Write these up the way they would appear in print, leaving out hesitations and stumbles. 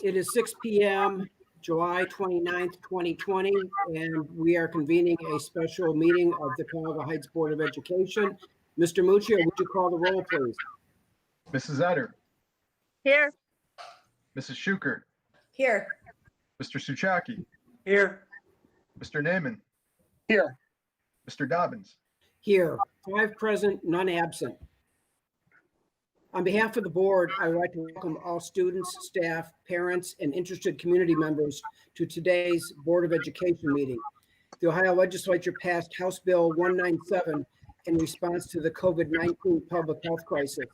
It is 6 p.m., July 29th, 2020, and we are convening a special meeting of the Cuyahoga Heights Board of Education. Mr. Muccio, would you call the roll, please? Mrs. Etter. Here. Mrs. Schuker. Here. Mr. Suchaki. Here. Mr. Naaman. Here. Mr. Dobbins. Here, 5 present, none absent. On behalf of the board, I would like to welcome all students, staff, parents, and interested community members to today's Board of Education meeting. The Ohio Legislature passed House Bill 197 in response to the COVID-19 public health crisis.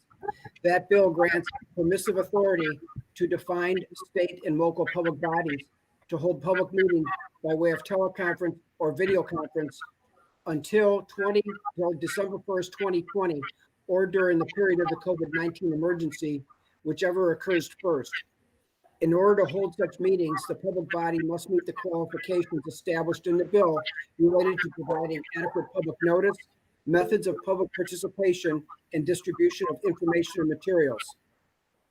That bill grants permissive authority to defined state and local public bodies to hold public meetings by way of teleconference or video conference until December 1st, 2020, or during the period of the COVID-19 emergency, whichever occurs first. In order to hold such meetings, the public body must meet the qualifications established in the bill related to providing adequate public notice, methods of public participation, and distribution of information and materials.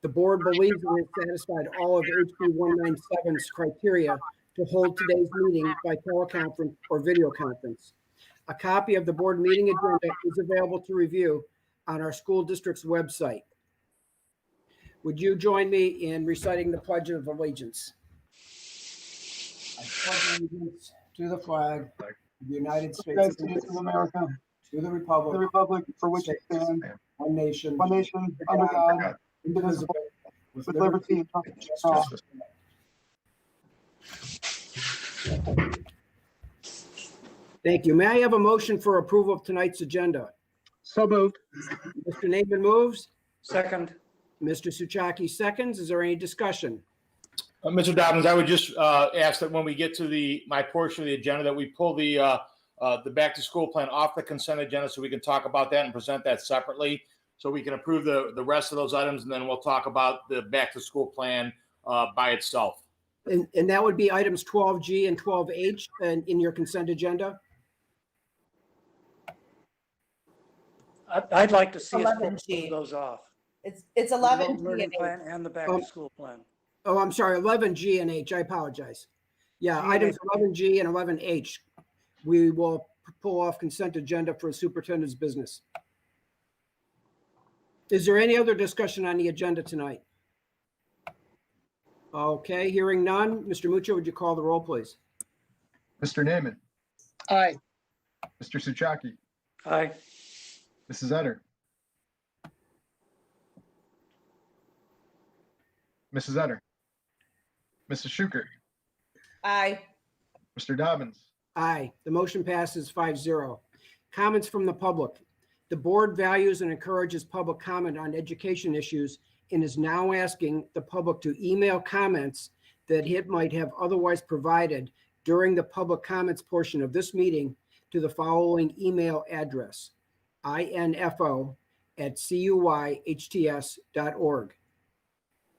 The board believes it has satisfied all of HB 197's criteria to hold today's meeting by teleconference or video conference. A copy of the board meeting agenda is available to review on our school district's website. Would you join me in reciting the Pledge of Allegiance? I pledge allegiance to the flag of the United States of America, to the republic for which it stands, one nation, under God, indivisible, with liberty and justice. Thank you. May I have a motion for approval of tonight's agenda? So moved. Mr. Naaman moves. Second. Mr. Suchaki seconds. Is there any discussion? Mr. Dobbins, I would just ask that when we get to my portion of the agenda, that we pull the back to school plan off the consent agenda so we can talk about that and present that separately, so we can approve the rest of those items, and then we'll talk about the back to school plan by itself. And that would be items 12G and 12H in your consent agenda? I'd like to see us 11G. pull those off. It's The 11 learning plan and the back to school plan. Oh, I'm sorry, 11G and H. I apologize. Yeah, items 11G and 11H. We will pull off consent agenda for superintendent's business. Is there any other discussion on the agenda tonight? Okay, hearing none. Mr. Muccio, would you call the roll, please? Mr. Naaman. Aye. Mr. Suchaki. Aye. Mrs. Etter. Mrs. Etter. Mrs. Schuker. Aye. Mr. Dobbins. Aye. The motion passes 5-0. Comments from the public. The board values and encourages public comment on education issues and is now asking the public to email comments that it might have otherwise provided during the public comments portion of this meeting to the following email address: info@cuyhts.org.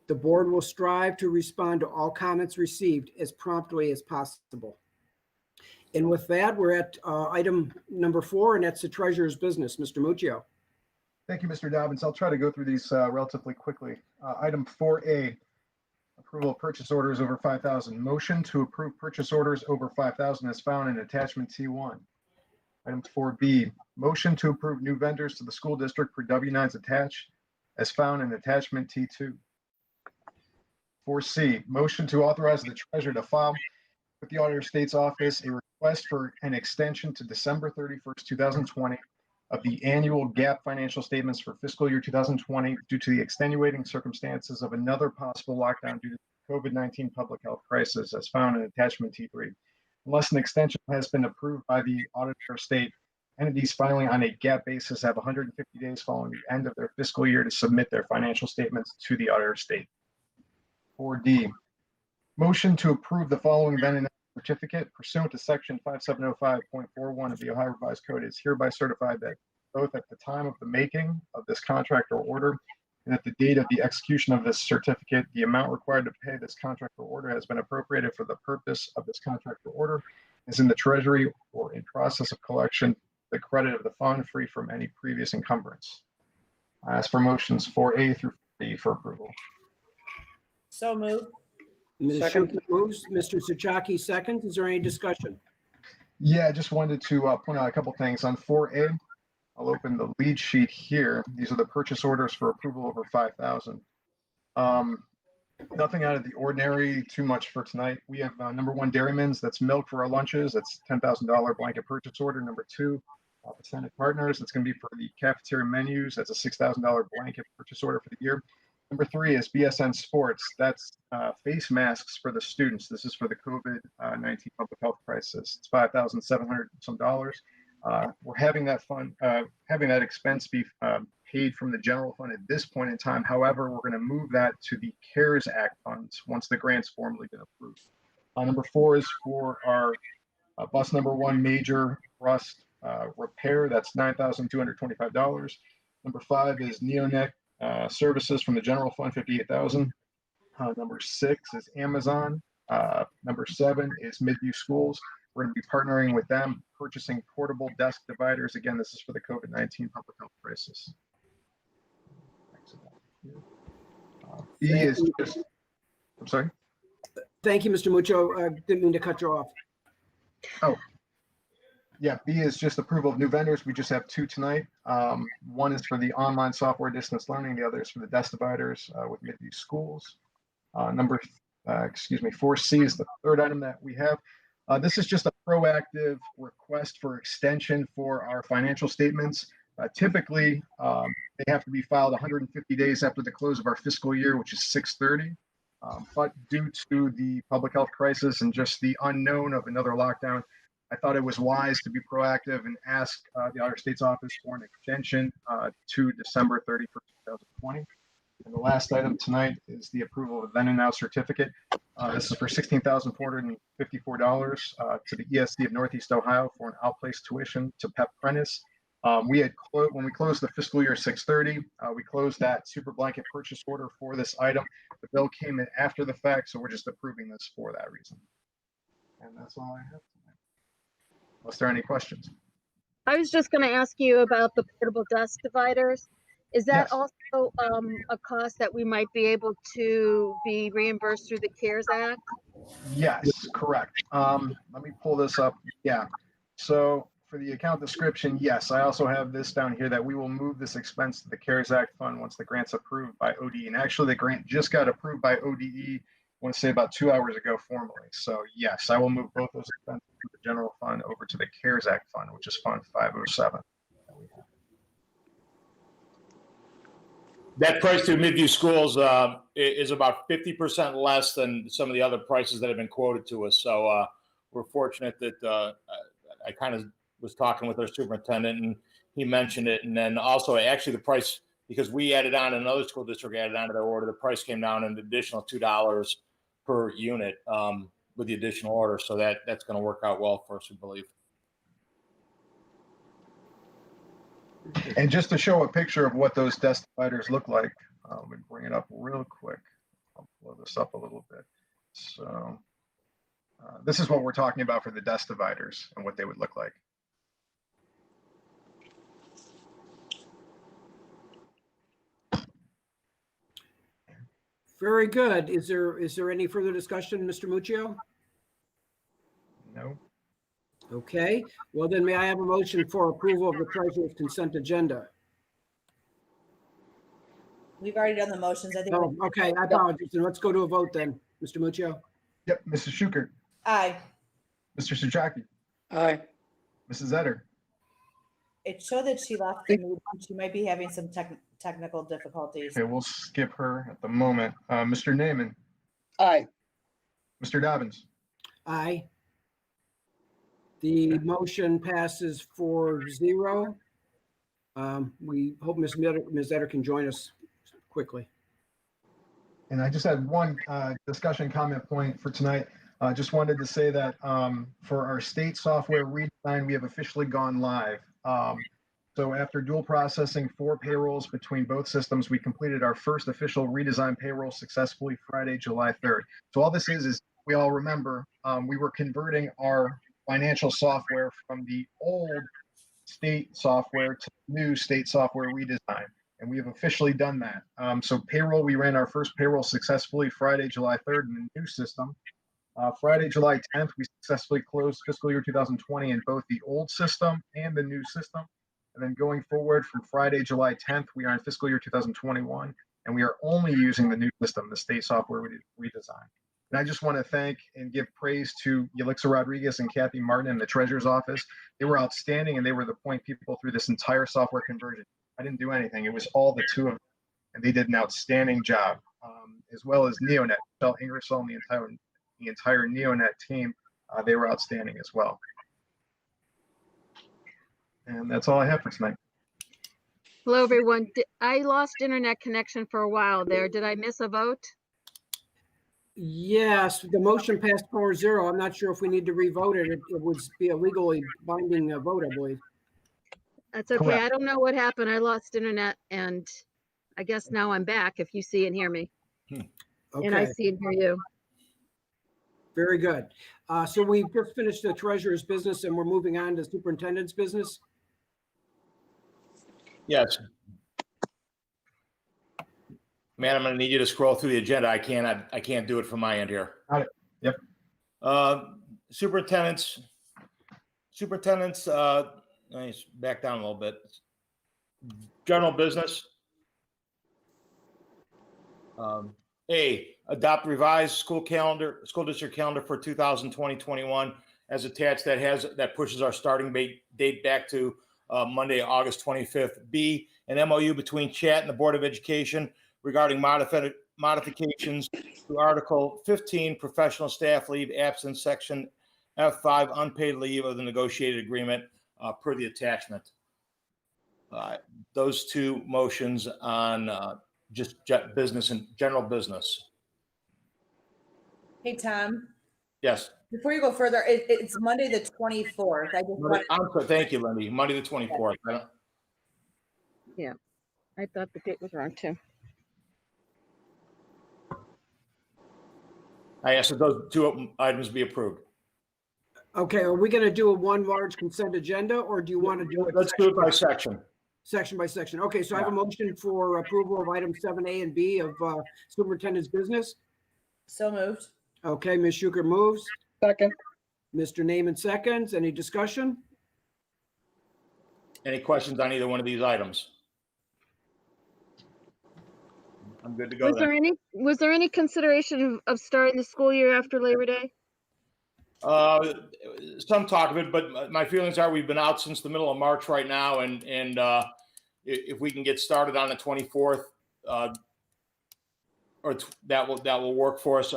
The board will strive to respond to all comments received as promptly as possible. And with that, we're at item number 4, and that's the treasurer's business. Mr. Muccio. Thank you, Mr. Dobbins. I'll try to go through these relatively quickly. Item 4A, approval of purchase orders over 5,000. Motion to approve purchase orders over 5,000 as found in attachment T1. Item 4B, motion to approve new vendors to the school district for W-9s attached as found in attachment T2. 4C, motion to authorize the treasurer to file with the Auditor of State's office a request for an extension to December 31st, 2020 of the annual GAAP financial statements for fiscal year 2020 due to the extenuating circumstances of another possible lockdown due to the COVID-19 public health crisis as found in attachment T3. Unless an extension has been approved by the Auditor of State, entities filing on a GAAP basis have 150 days following the end of their fiscal year to submit their financial statements to the Auditor of State. 4D, motion to approve the following vending certificate pursuant to section 5705.41 of the Ohio Revised Code is hereby certified that both at the time of the making of this contract or order and at the date of the execution of this certificate, the amount required to pay this contract or order has been appropriated for the purpose of this contract or order, is in the treasury or in process of collection, the credit of the fund free from any previous encumbrance. I ask for motions 4A through 4D for approval. So moved. Ms. Second. Schuster moves, Mr. Souchaki seconds. Is there any discussion? Yeah, I just wanted to point out a couple things. On 4A, I'll open the lead sheet here. These are the purchase orders for approval over 5,000. Nothing out of the ordinary, too much for tonight. We have number one, Dairyman's. That's milk for our lunches. That's $10,000 blanket purchase order. Number two, Pacific Partners. That's going to be for the cafeteria menus. That's a $6,000 blanket purchase order for the year. Number three is BSN Sports. That's face masks for the students. This is for the COVID-19 public health crisis. It's $5,700 some dollars. We're having that having that expense be paid from the general fund at this point in time. However, we're going to move that to the CARES Act funds once the grant's formally been approved. Number four is for our bus number one major rust repair. That's $9,225. Number five is Neonet services from the general fund, $58,000. Number six is Amazon. Number seven is Midview Schools. We're going to be partnering with them, purchasing portable desk dividers. Again, this is for the COVID-19 public health crisis. B is just, I'm sorry. Thank you, Mr. Muccio. Didn't mean to cut you off. Oh, yeah, B is just approval of new vendors. We just have two tonight. One is for the online software distance learning. The other is for the desk dividers with Midview Schools. 4C is the third item that we have. This is just a proactive request for extension for our financial statements. Typically, they have to be filed 150 days after the close of our fiscal year, which is 6/30. But due to the public health crisis and just the unknown of another lockdown, I thought it was wise to be proactive and ask the Auditor State's Office for an extension to December 31st, 2020. And the last item tonight is the approval of the then and now certificate. This is for $16,454 to the ESC of Northeast Ohio for an outplaced tuition to PEP Prentice. When we closed the fiscal year 6/30, we closed that super blanket purchase order for this item. The bill came in after the fact, so we're just approving this for that reason. And that's all I have tonight. Unless there are any questions. I was just going to ask you about the portable desk dividers. Is that Yes. also a cost that we might be able to be reimbursed through the CARES Act? Yes, correct. Let me pull this up. Yeah. So for the account description, yes, I also have this down here that we will move this expense to the CARES Act fund once the grant's approved by ODE. And actually, the grant just got approved by ODE, I want to say about 2 hours ago formally. So yes, I will move both those expenses from the general fund over to the CARES Act fund, which is Fund 507. That price to Midview Schools is about 50% less than some of the other prices that have been quoted to us. So we're fortunate that I kind of was talking with our superintendent and he mentioned it. And then also actually the price, because we added on, another school district added on to their order, the price came down an additional $2 per unit with the additional order. So that's going to work out well for us, we believe. And just to show a picture of what those desk dividers look like, let me bring it up real quick. I'll blow this up a little bit. So this is what we're talking about for the desk dividers and what they would look like. Very good. Is there any further discussion, Mr. Muccio? No. Okay, well then may I have a motion for approval of the treasurer's consent agenda? We've already done the motions. I think. Oh, okay, I apologize. Then let's go to a vote then. Mr. Muccio? Yep. Mrs. Schukert, Aye. Mr. Souchaki, Aye. Mrs. Etter. It showed that she left the meeting. She might be having some technical difficulties. Okay, we'll skip her at the moment. Mr. Naaman, Aye. Mr. Dobbins, Aye. The motion passes 4-0. We hope Ms. Etter can join us quickly. and I just had one discussion comment point for tonight. Just wanted to say that for our state software redesign, we have officially gone live. So after dual processing 4 payrolls between both systems, we completed our first official redesign payroll successfully Friday, July 3rd. So all this is we all remember we were converting our financial software from the old state software to new state software redesign. and we have officially done that. So payroll, we ran our first payroll successfully Friday, July 3rd in the new system. Friday, July 10th, we successfully closed fiscal year 2020 in both the old system and the new system. And then going forward from Friday, July 10th, we are in fiscal year 2021, and we are only using the new system, the state software redesign. And I just want to thank and give praise to Yelixa Rodriguez and Kathy Martin in the treasurer's office. They were outstanding, and they were the point people through this entire software conversion. I didn't do anything. It was all the two of them, and they did an outstanding job, as well as Neonet, Michelle Ingersoll, and the entire Neonet team. They were outstanding as well. And that's all I have for tonight. Hello, everyone. I lost internet connection for a while there. Did I miss a vote? Yes, the motion passed 4-0. I'm not sure if we need to revote it. It would be a legally binding vote, I believe. That's okay. Correct. I don't know what happened. I lost internet and I guess now I'm back if you see and hear me. And I Okay, see and hear you. very good. So we've just finished the treasurer's business and we're moving on to superintendent's business. Yes. Man, I'm gonna need you to scroll through the agenda. I can't do it from my end here. Got it. Yep. Superintendents, nice, back down a little bit. General business. A, adopt revised school district calendar for 2020-21 as attached that pushes our starting date back to Monday, August 25th. B, an MOU between Chat and the Board of Education regarding modifications to Article 15, professional staff leave absence, Section F5, unpaid leave of the negotiated agreement per the attachment. Those two motions on just business and general business. Hey, Tom, Yes. before you go further, it's Monday, the 24th. I just want Thank you, Lindy. Monday the 24th. I thought the date was wrong too. I asked that those two items be approved. Okay, are we going to do a one large consent agenda or do you want to do it Let's do it by section. section by section? Okay, so I have a motion for approval of items 7A and B of superintendent's business. so moved. Okay, Ms. Schuker moves. Second. Mr. Naaman seconds. Any discussion? Any questions on either one of these items? I'm good to go then. Was there any consideration of starting the school year after Labor Day? Some talk of it, but my feelings are we've been out since the middle of March right now, and if we can get started on the 24th, that will work for us.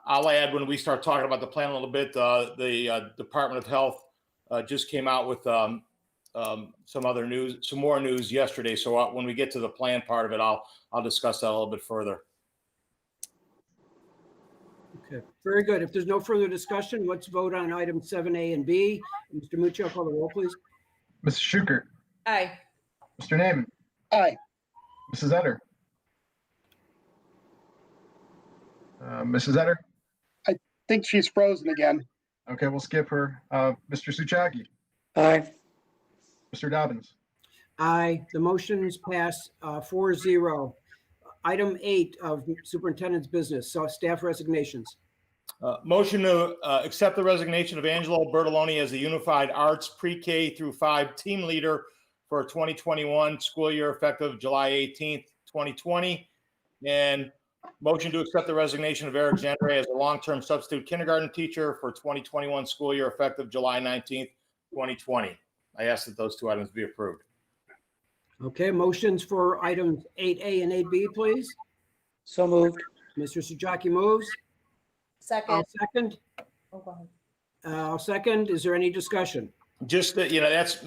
I'll add, when we start talking about the plan a little bit, the Department of Health just came out with some more news yesterday. So when we get to the plan part of it, I'll discuss that a little bit further. Okay, very good. If there's no further discussion, let's vote on item 7A and B. Mr. Muccio, call the roll, please. Mrs. Schuker, Aye. Mr. Naaman, Aye. Mrs. Etter. Mrs. Etter? Think she's frozen again. Okay, we'll skip her. Mr. Suchaki, Aye. Mr. Dobbins, Aye, the motions pass 4-0. Item 8 of superintendent's business, so staff resignations. Motion to accept the resignation of Angelo Bertoloni as the Unified Arts Pre-K through 5 team leader for 2021 school year effective July 18th, 2020. And motion to accept the resignation of Eric Gendre as a long-term substitute kindergarten teacher for 2021 school year effective July 19th, 2020. I ask that those two items be approved. Okay, motions for items 8A and 8B, please. So moved. Mr. Suchaki moves. Second. I'll second. Oh, go ahead. I'll second. Is there any discussion? Just that, that's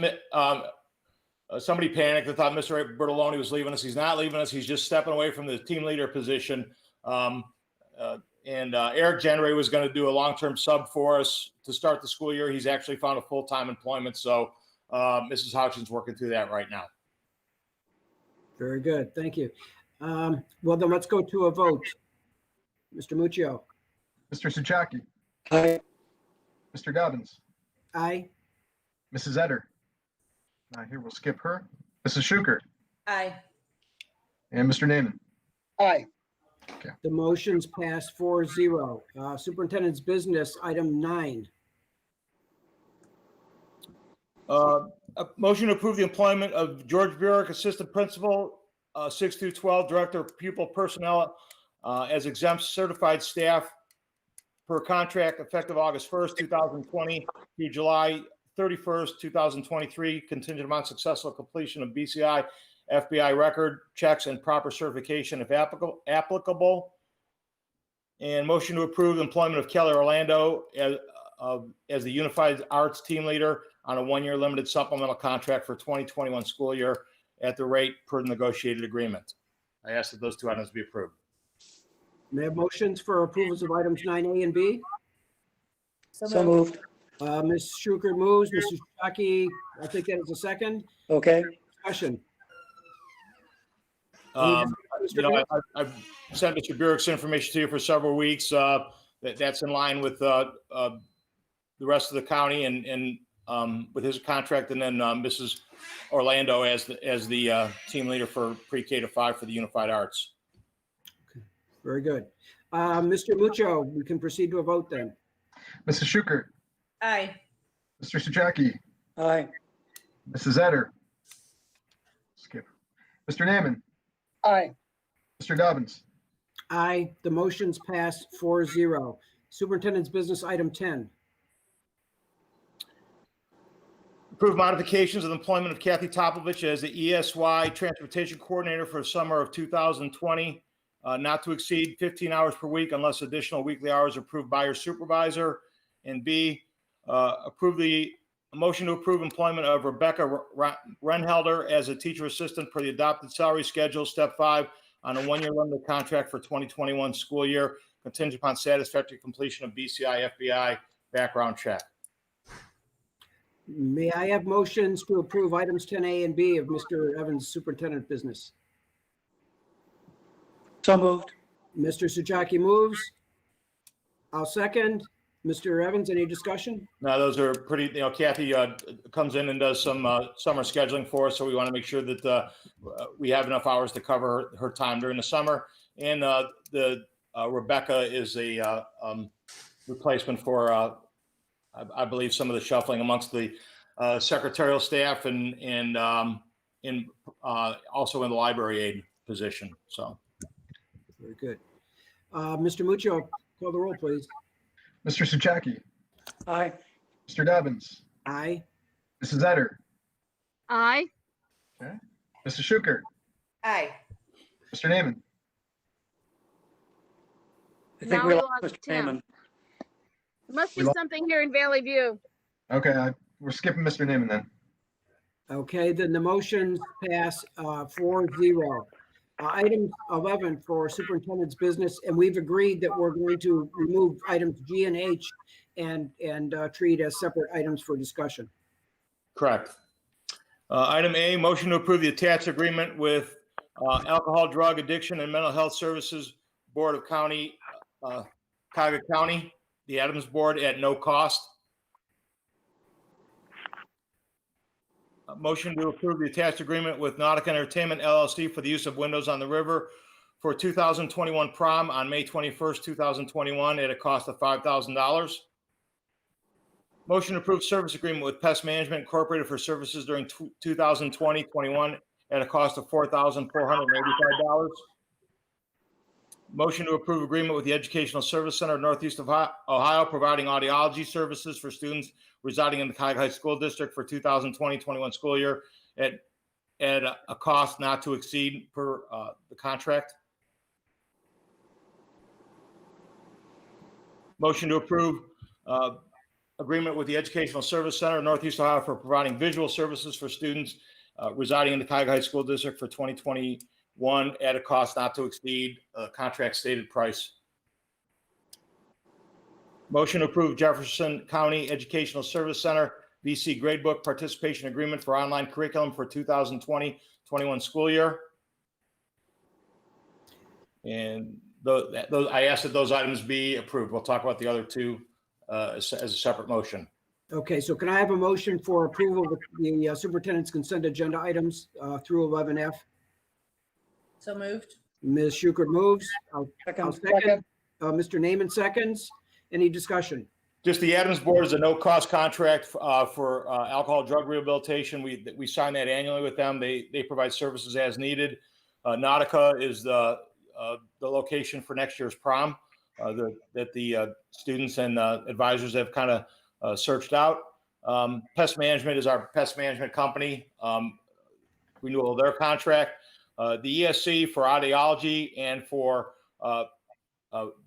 somebody panicked and thought Mr. Bertoloni was leaving us. He's not leaving us. He's just stepping away from the team leader position. And Eric Gendre was going to do a long-term sub for us to start the school year. He's actually found a full-time employment. So Mrs. Houchin's working through that right now. Very good. Thank you. Well, then let's go to a vote. Mr. Muccio. Mr. Suchaki, Aye. Mr. Dobbins, Aye. Mrs. Etter. Here, we'll skip her. Mrs. Schuker, Aye. And Mr. Naaman. Aye. The motion's passed 4-0. Superintendent's business, item 9. A motion to approve the employment of George Burek, Assistant Principal, 6 through 12, Director of Pupil Personnel, as exempt certified staff per contract effective August 1st, 2020 through July 31st, 2023, contingent upon successful completion of BCI, FBI record checks and proper certification if applicable. And motion to approve the employment of Kelly Orlando as the Unified Arts Team Leader on a 1-year limited supplemental contract for 2021 school year at the rate per the negotiated agreement. I ask that those 2 items be approved. May I have motions for approvals of items 9A and B? So moved. Ms. Schuker moves, Mr. Shockey, I think that is a second. Okay. Discussion. I've sent Mr. Burek's information to you for several weeks. That's in line with the rest of the county and with his contract, and then Mrs. Orlando as the team leader for pre-K to 5 for the Unified Arts. Okay, very good. Mr. Muccio, we can proceed to a vote then. Mrs. Schuker. Aye. Mr. Sajaki. Aye. Mrs. Etter. Skip. Mr. Naaman. Aye. Mr. Dobbins. Aye, the motion's passed 4-0. Superintendent's business, item 10. Approve modifications of the employment of Kathy Topovich as the ESY Transportation Coordinator for the summer of 2020, not to exceed 15 hours per week unless additional weekly hours are approved by her supervisor. And B, motion to approve employment of Rebecca Renhelder as a teacher assistant per the adopted salary schedule, step 5, on a 1-year limited contract for 2021 school year, contingent upon satisfactory completion of BCI FBI background check. May I have motions to approve items 10A and B of Mr. Evans' superintendent business? So moved. Mr. Sujaki moves. I'll second. Mr. Evans, any discussion? Now, those are pretty, Kathy comes in and does some summer scheduling for us, so we want to make sure that we have enough hours to cover her time during the summer. And Rebecca is a replacement for, I believe, some of the shuffling amongst the secretarial staff and also in the library aide position. So, Very good. Mr. Muccio, call the roll, please. Mr. Sajaki. Aye. Mr. Dobbins. Aye. Mrs. Etter. Aye. Mrs. Schuker. Aye. Mr. Naaman. I think Now we we lost lost Mr. Tim. Naaman. There must be We lost- something here in Valley View. Okay, we're skipping Mr. Naaman then. Okay, then the motions pass 4-0. Item 11 for superintendent's business, and we've agreed that we're going to remove items G and H and treat as separate items for discussion. correct. Item A, motion to approve the attached agreement with Alcohol, Drug Addiction, and Mental Health Services Board of Cuyahoga County, the Adams Board, at no cost. Motion to approve the attached agreement with Nautica Entertainment LLC for the use of Windows on the River for 2021 prom on May 21st, 2021 at a cost of $5,000. Motion to approve service agreement with Pest Management Incorporated for services during 2020-21 at a cost of $4,485. Motion to approve agreement with the Educational Service Center of Northeast Ohio, providing audiology services for students residing in the Cuyahoga High School District for 2020-21 school year at a cost not to exceed per the contract. Motion to approve agreement with the Educational Service Center of Northeast Ohio for providing visual services for students residing in the Cuyahoga High School District for 2021 at a cost not to exceed contract stated price. Motion to approve Jefferson County Educational Service Center VC Gradebook Participation Agreement for online curriculum for 2020-21 school year. And those, I ask that those items be approved. We'll talk about the other two as a separate motion. Okay, so can I have a motion for approval of the superintendent's consent agenda items through 11F? So moved. Ms. Schukert moves. I'll Second. second. Mr. Naaman seconds. Any discussion? Just the Adams Board is a no-cost contract for alcohol drug rehabilitation. We sign that annually with them. They provide services as needed. Nautica is the location for next year's prom that the students and advisors have kind of searched out. Pest Management is our pest management company. Renewal of their contract. The ESC for audiology and for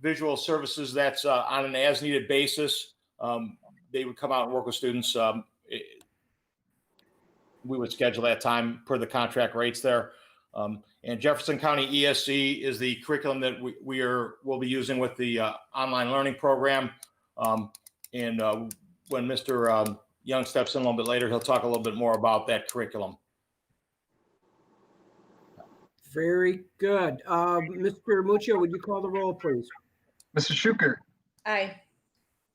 visual services, that's on an as-needed basis. They would come out and work with students. We would schedule that time per the contract rates there. And Jefferson County ESC is the curriculum that we'll be using with the online learning program. And when Mr. Young steps in a little bit later, he'll talk a little bit more about that curriculum. Very good. Mr. Muccio, would you call the roll, please? Mrs. Schukert, Aye.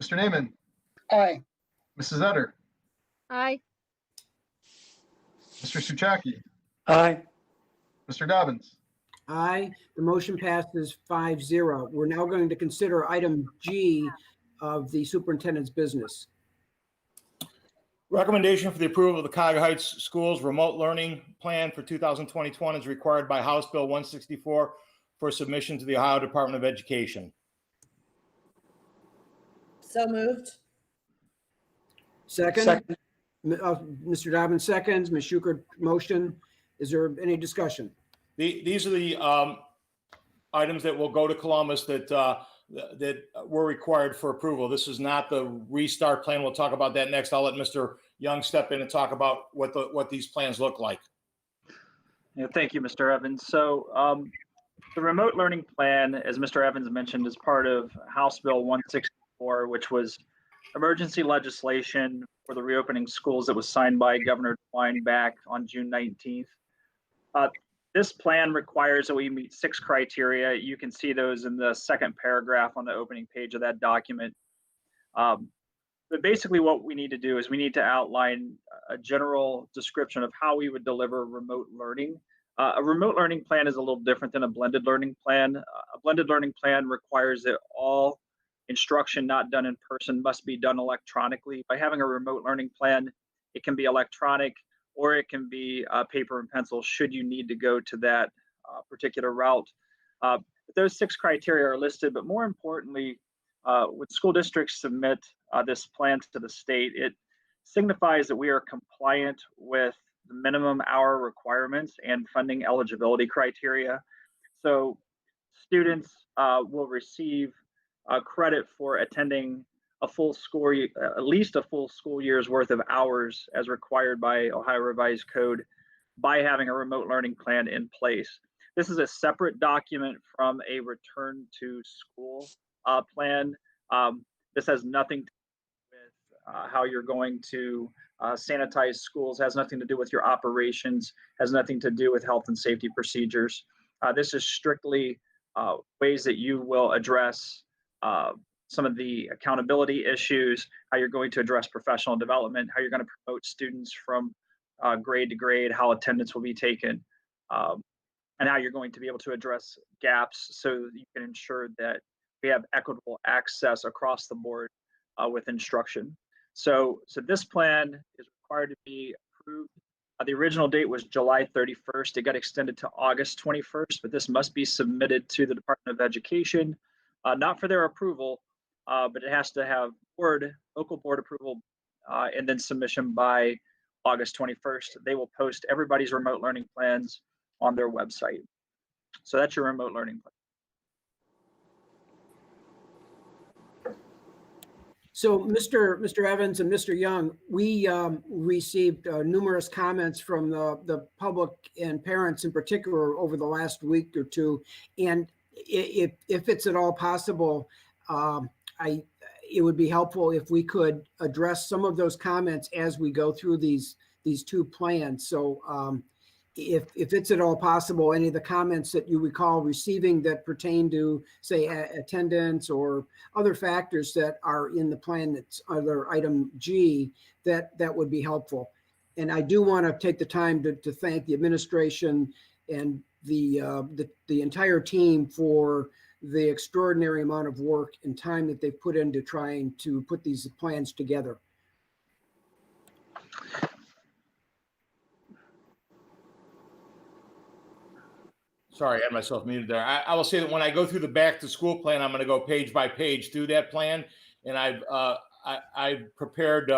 Mr. Naaman, Aye. Mrs. Etter, Aye. Mr. Suchaki, Aye. Mr. Dobbins. Aye. The motion passes 5-0. We're now going to consider item G of the superintendent's business. Recommendation for the approval of the Cuyahoga Heights Schools Remote Learning Plan for 2020 is required by House Bill 164 for submission to the Ohio Department of Education. So moved. Second? Second. Mr. Dobbins seconds. Ms. Schukert motion. Is there any discussion? These are the items that will go to Columbus that were required for approval. This is not the restart plan. We'll talk about that next. I'll let Mr. Young step in and talk about what these plans look like. Yeah, thank you, Mr. Evans. So the remote learning plan, as Mr. Evans mentioned, is part of House Bill 164, which was emergency legislation for the reopening schools that was signed by Governor DeWine back on June 19th. This plan requires that we meet 6 criteria. You can see those in the second paragraph on the opening page of that document. But basically what we need to do is we need to outline a general description of how we would deliver remote learning. A remote learning plan is a little different than a blended learning plan. A blended learning plan requires that all instruction not done in person must be done electronically. By having a remote learning plan, it can be electronic or it can be paper and pencil should you need to go to that particular route. Those 6 criteria are listed, but more importantly, when school districts submit this plan to the state, it signifies that we are compliant with the minimum hour requirements and funding eligibility criteria. So students will receive credit for attending a full school, at least a full school year's worth of hours as required by Ohio Revised Code by having a remote learning plan in place. This is a separate document from a return to school plan. This has nothing to do with how you're going to sanitize schools, has nothing to do with your operations, has nothing to do with health and safety procedures. This is strictly ways that you will address some of the accountability issues, how you're going to address professional development, how you're going to promote students from grade to grade, how attendance will be taken, and how you're going to be able to address gaps so that you can ensure that we have equitable access across the board with instruction. So this plan is required to be approved. The original date was July 31st. It got extended to August 21st, but this must be submitted to the Department of Education, not for their approval, but it has to have local board approval and then submission by August 21st. They will post everybody's remote learning plans on their website. So that's your remote learning plan. So Mr. Evans and Mr. Young, we received numerous comments from the public and parents in particular over the last week or two. And if it's at all possible, it would be helpful if we could address some of those comments as we go through these 2 plans. So if it's at all possible, any of the comments that you recall receiving that pertain to, say, attendance or other factors that are in the plan that's under item G, that would be helpful. And I do want to take the time to thank the administration and the entire team for the extraordinary amount of work and time that they've put into trying to put these plans together. Sorry, I had myself muted there. I will say that when I go through the back to school plan, I'm going to go page by page through that plan. And I've prepared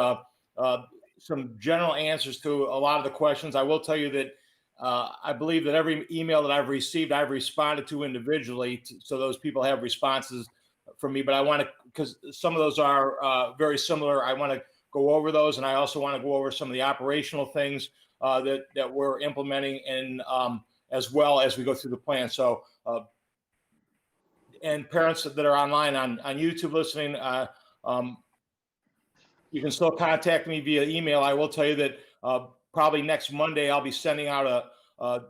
some general answers to a lot of the questions. I will tell you that I believe that every email that I've received, I've responded to individually. So those people have responses from me, but I want to, because some of those are very similar. I want to go over those. And I also want to go over some of the operational things that we're implementing and as well as we go through the plan. So, and parents that are online on YouTube listening, you can still contact me via email. I will tell you that probably next Monday, I'll be sending out a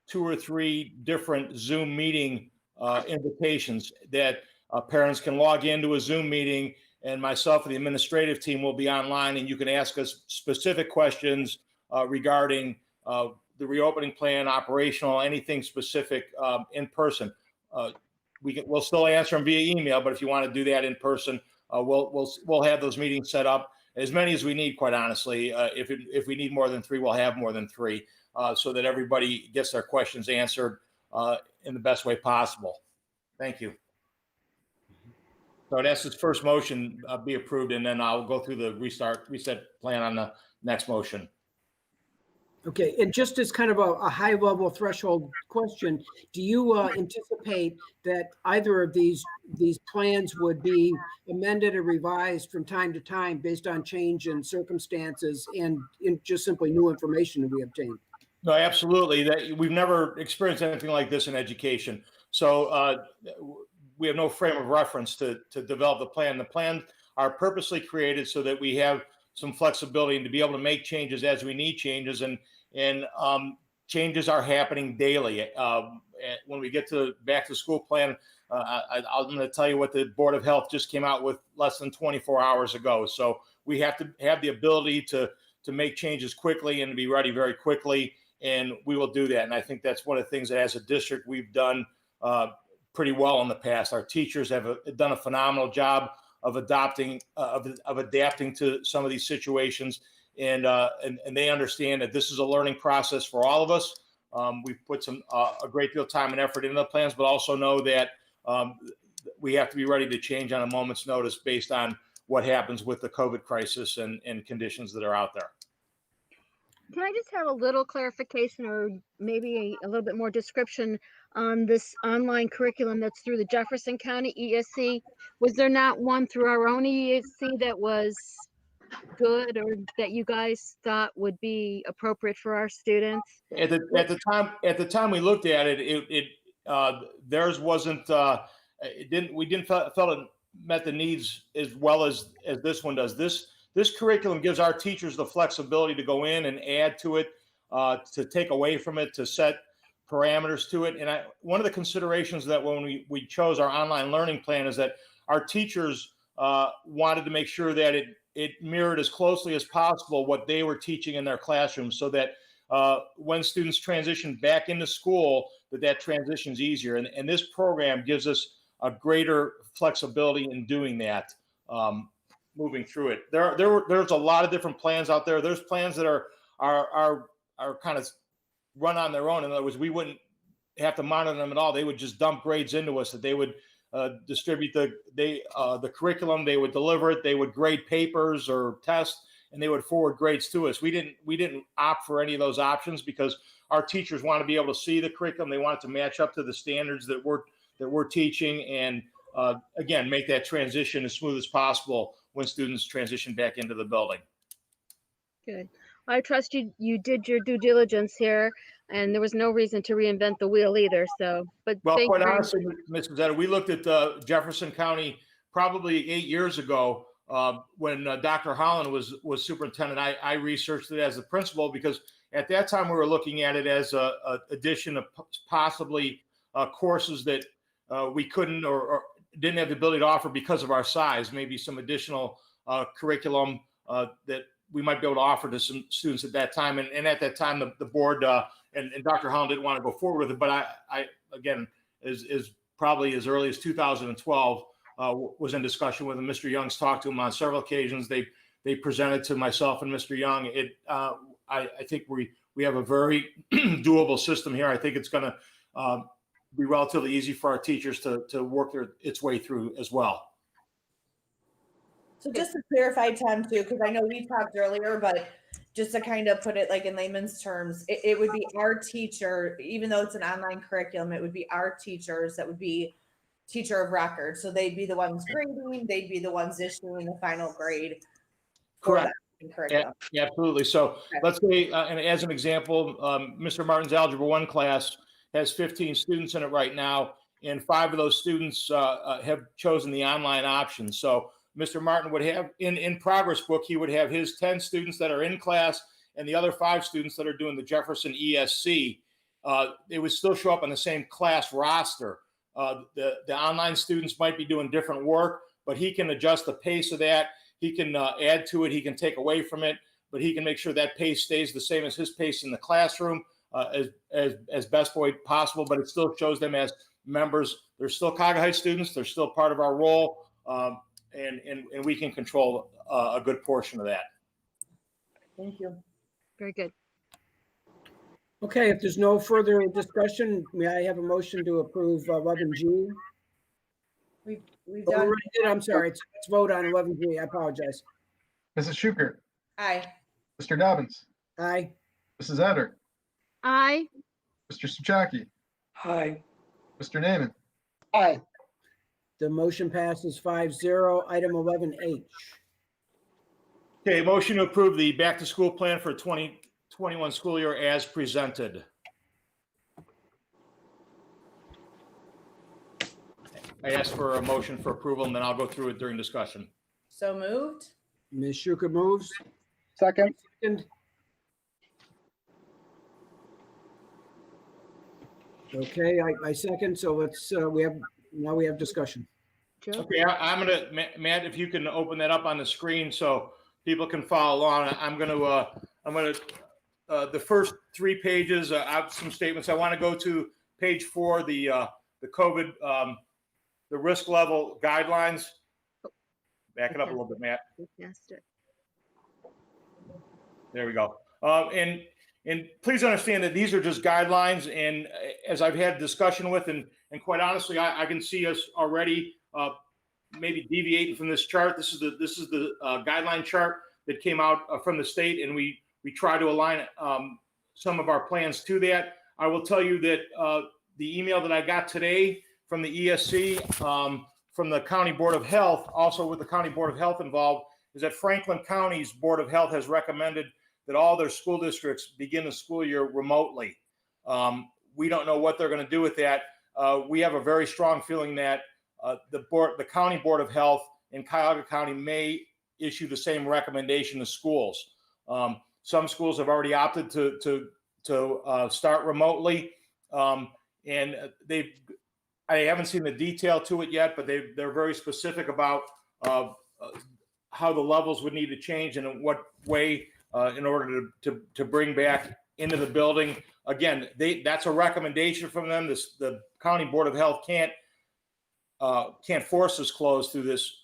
2 or 3 different Zoom meeting invitations that parents can log into a Zoom meeting, and myself and the administrative team will be online, and you can ask us specific questions regarding the reopening plan, operational, anything specific in person. We'll still answer them via email, but if you want to do that in person, we'll have those meetings set up, as many as we need, quite honestly. If we need more than 3, we'll have more than 3, so that everybody gets their questions answered in the best way possible. Thank you. So I'd ask this first motion be approved, and then I'll go through the reset plan on the next motion. Okay, and just as kind of a high level threshold question, do you anticipate that either of these plans would be amended or revised from time to time based on change in circumstances and in just simply new information that we obtain? No, absolutely. That we've never experienced anything like this in education. So we have no frame of reference to develop the plan. The plans are purposely created so that we have some flexibility and to be able to make changes as we need changes, and changes are happening daily. When we get to back to school plan, I'm going to tell you what the Board of Health just came out with less than 24 hours ago. So we have to have the ability to make changes quickly and to be ready very quickly, and we will do that. And I think that's one of the things that as a district we've done pretty well in the past. Our teachers have done a phenomenal job of adapting to some of these situations, and they understand that this is a learning process for all of us. We've put a great deal of time and effort into the plans, but also know that we have to be ready to change on a moment's notice based on what happens with the COVID crisis and conditions that are out there. Can I just have a little clarification or maybe a little bit more description on this online curriculum that's through the Jefferson County ESC? Was there not one through our own ESC that was good or that you guys thought would be appropriate for our students? At the time we looked at it, theirs wasn't. We didn't felt it met the needs as well as this one does. This curriculum gives our teachers the flexibility to go in and add to it, to take away from it, to set parameters to it. And one of the considerations that when we chose our online learning plan is that our teachers wanted to make sure that it mirrored as closely as possible what they were teaching in their classrooms, so that when students transition back into school, that transition is easier. And this program gives us a greater flexibility in doing that. Moving through it, there's a lot of different plans out there. There's plans that are kind of run on their own. In other words, we wouldn't have to monitor them at all. They would just dump grades into us. That they would distribute the curriculum. They would deliver it. They would grade papers or tests, and they would forward grades to us. We didn't opt for any of those options because our teachers want to be able to see the curriculum. They want it to match up to the standards that we're teaching, and again, make that transition as smooth as possible when students transition back into the building. Good. I trust you did your due diligence here, and there was no reason to reinvent the wheel either. So, but Well, thank quite you very honestly, Mrs. Zetta, we looked at Jefferson County probably 8 years ago when Dr. Holland was superintendent. I researched it as a principal because at that time we were looking at it as a addition of possibly courses that we couldn't or didn't have the ability to offer because of our size, maybe some additional curriculum that we might be able to offer to some students at that time. And at that time, the board and Dr. Holland didn't want to go forward with it. But I again, is probably as early as 2012, was in discussion with him. Mr. Young's talked to him on several occasions. They presented to myself and Mr. Young. I think we have a very doable system here. I think it's going to be relatively easy for our teachers to work its way through as well. So just to clarify, Tom, too, because I know we talked earlier, but just to kind of put it like in layman's terms, it would be our teacher, even though it's an online curriculum, it would be our teachers that would be teacher of record. So they'd be the ones grading, they'd be the ones issuing the final grade. Correct. Curriculum. Yeah, absolutely. So let's say, and as an example, Mr. Martin's Algebra 1 class has 15 students in it right now, and 5 of those students have chosen the online option. So Mr. Martin would have in progress book, he would have his 10 students that are in class and the other 5 students that are doing the Jefferson ESC. They would still show up on the same class roster. The online students might be doing different work, but he can adjust the pace of that. He can add to it. He can take away from it, but he can make sure that pace stays the same as his pace in the classroom as best way possible. But it still shows them as members. They're still Cuyahoga High students. They're still part of our role. And we can control a good portion of that. Thank you. Very good. Okay, if there's no further discussion, may I have a motion to approve 11G? We've Oh, we done. already did. I'm sorry. Let's vote on 11G. I apologize. Mrs. Schukert, Aye. Mr. Dobbins, Aye. Mrs. Etter, Aye. Mr. Souchaki, Aye. Mr. Naaman, Aye. The motion passes 5-0. Item 11H. Okay, motion to approve the back to school plan for 2021 school year as presented. I asked for a motion for approval, and then I'll go through it during discussion. So moved. Ms. Shuker moves. Second. Second. Okay, I second. So let's we have discussion. Joe? Okay, I'm gonna, Matt, if you can open that up on the screen so people can follow along. I'm gonna the first 3 pages, I have some statements. I want to go to page 4, the COVID, the risk level guidelines. Back it up a little bit, Matt. Missed it. There we go. And please understand that these are just guidelines. And as I've had discussion with, and quite honestly, I can see us already maybe deviating from this chart. This is the guideline chart that came out from the state, and we try to align some of our plans to that. I will tell you that the email that I got today from the ESC, from the County Board of Health, also with the County Board of Health involved, is that Franklin County's Board of Health has recommended that all their school districts begin the school year remotely. We don't know what they're going to do with that. We have a very strong feeling that the County Board of Health in Cuyahoga County may issue the same recommendation to schools. Some schools have already opted to start remotely, and I haven't seen the detail to it yet, but they're very specific about how the levels would need to change and in what way in order to bring back into the building. Again, that's a recommendation from them. The County Board of Health can't force us closed through this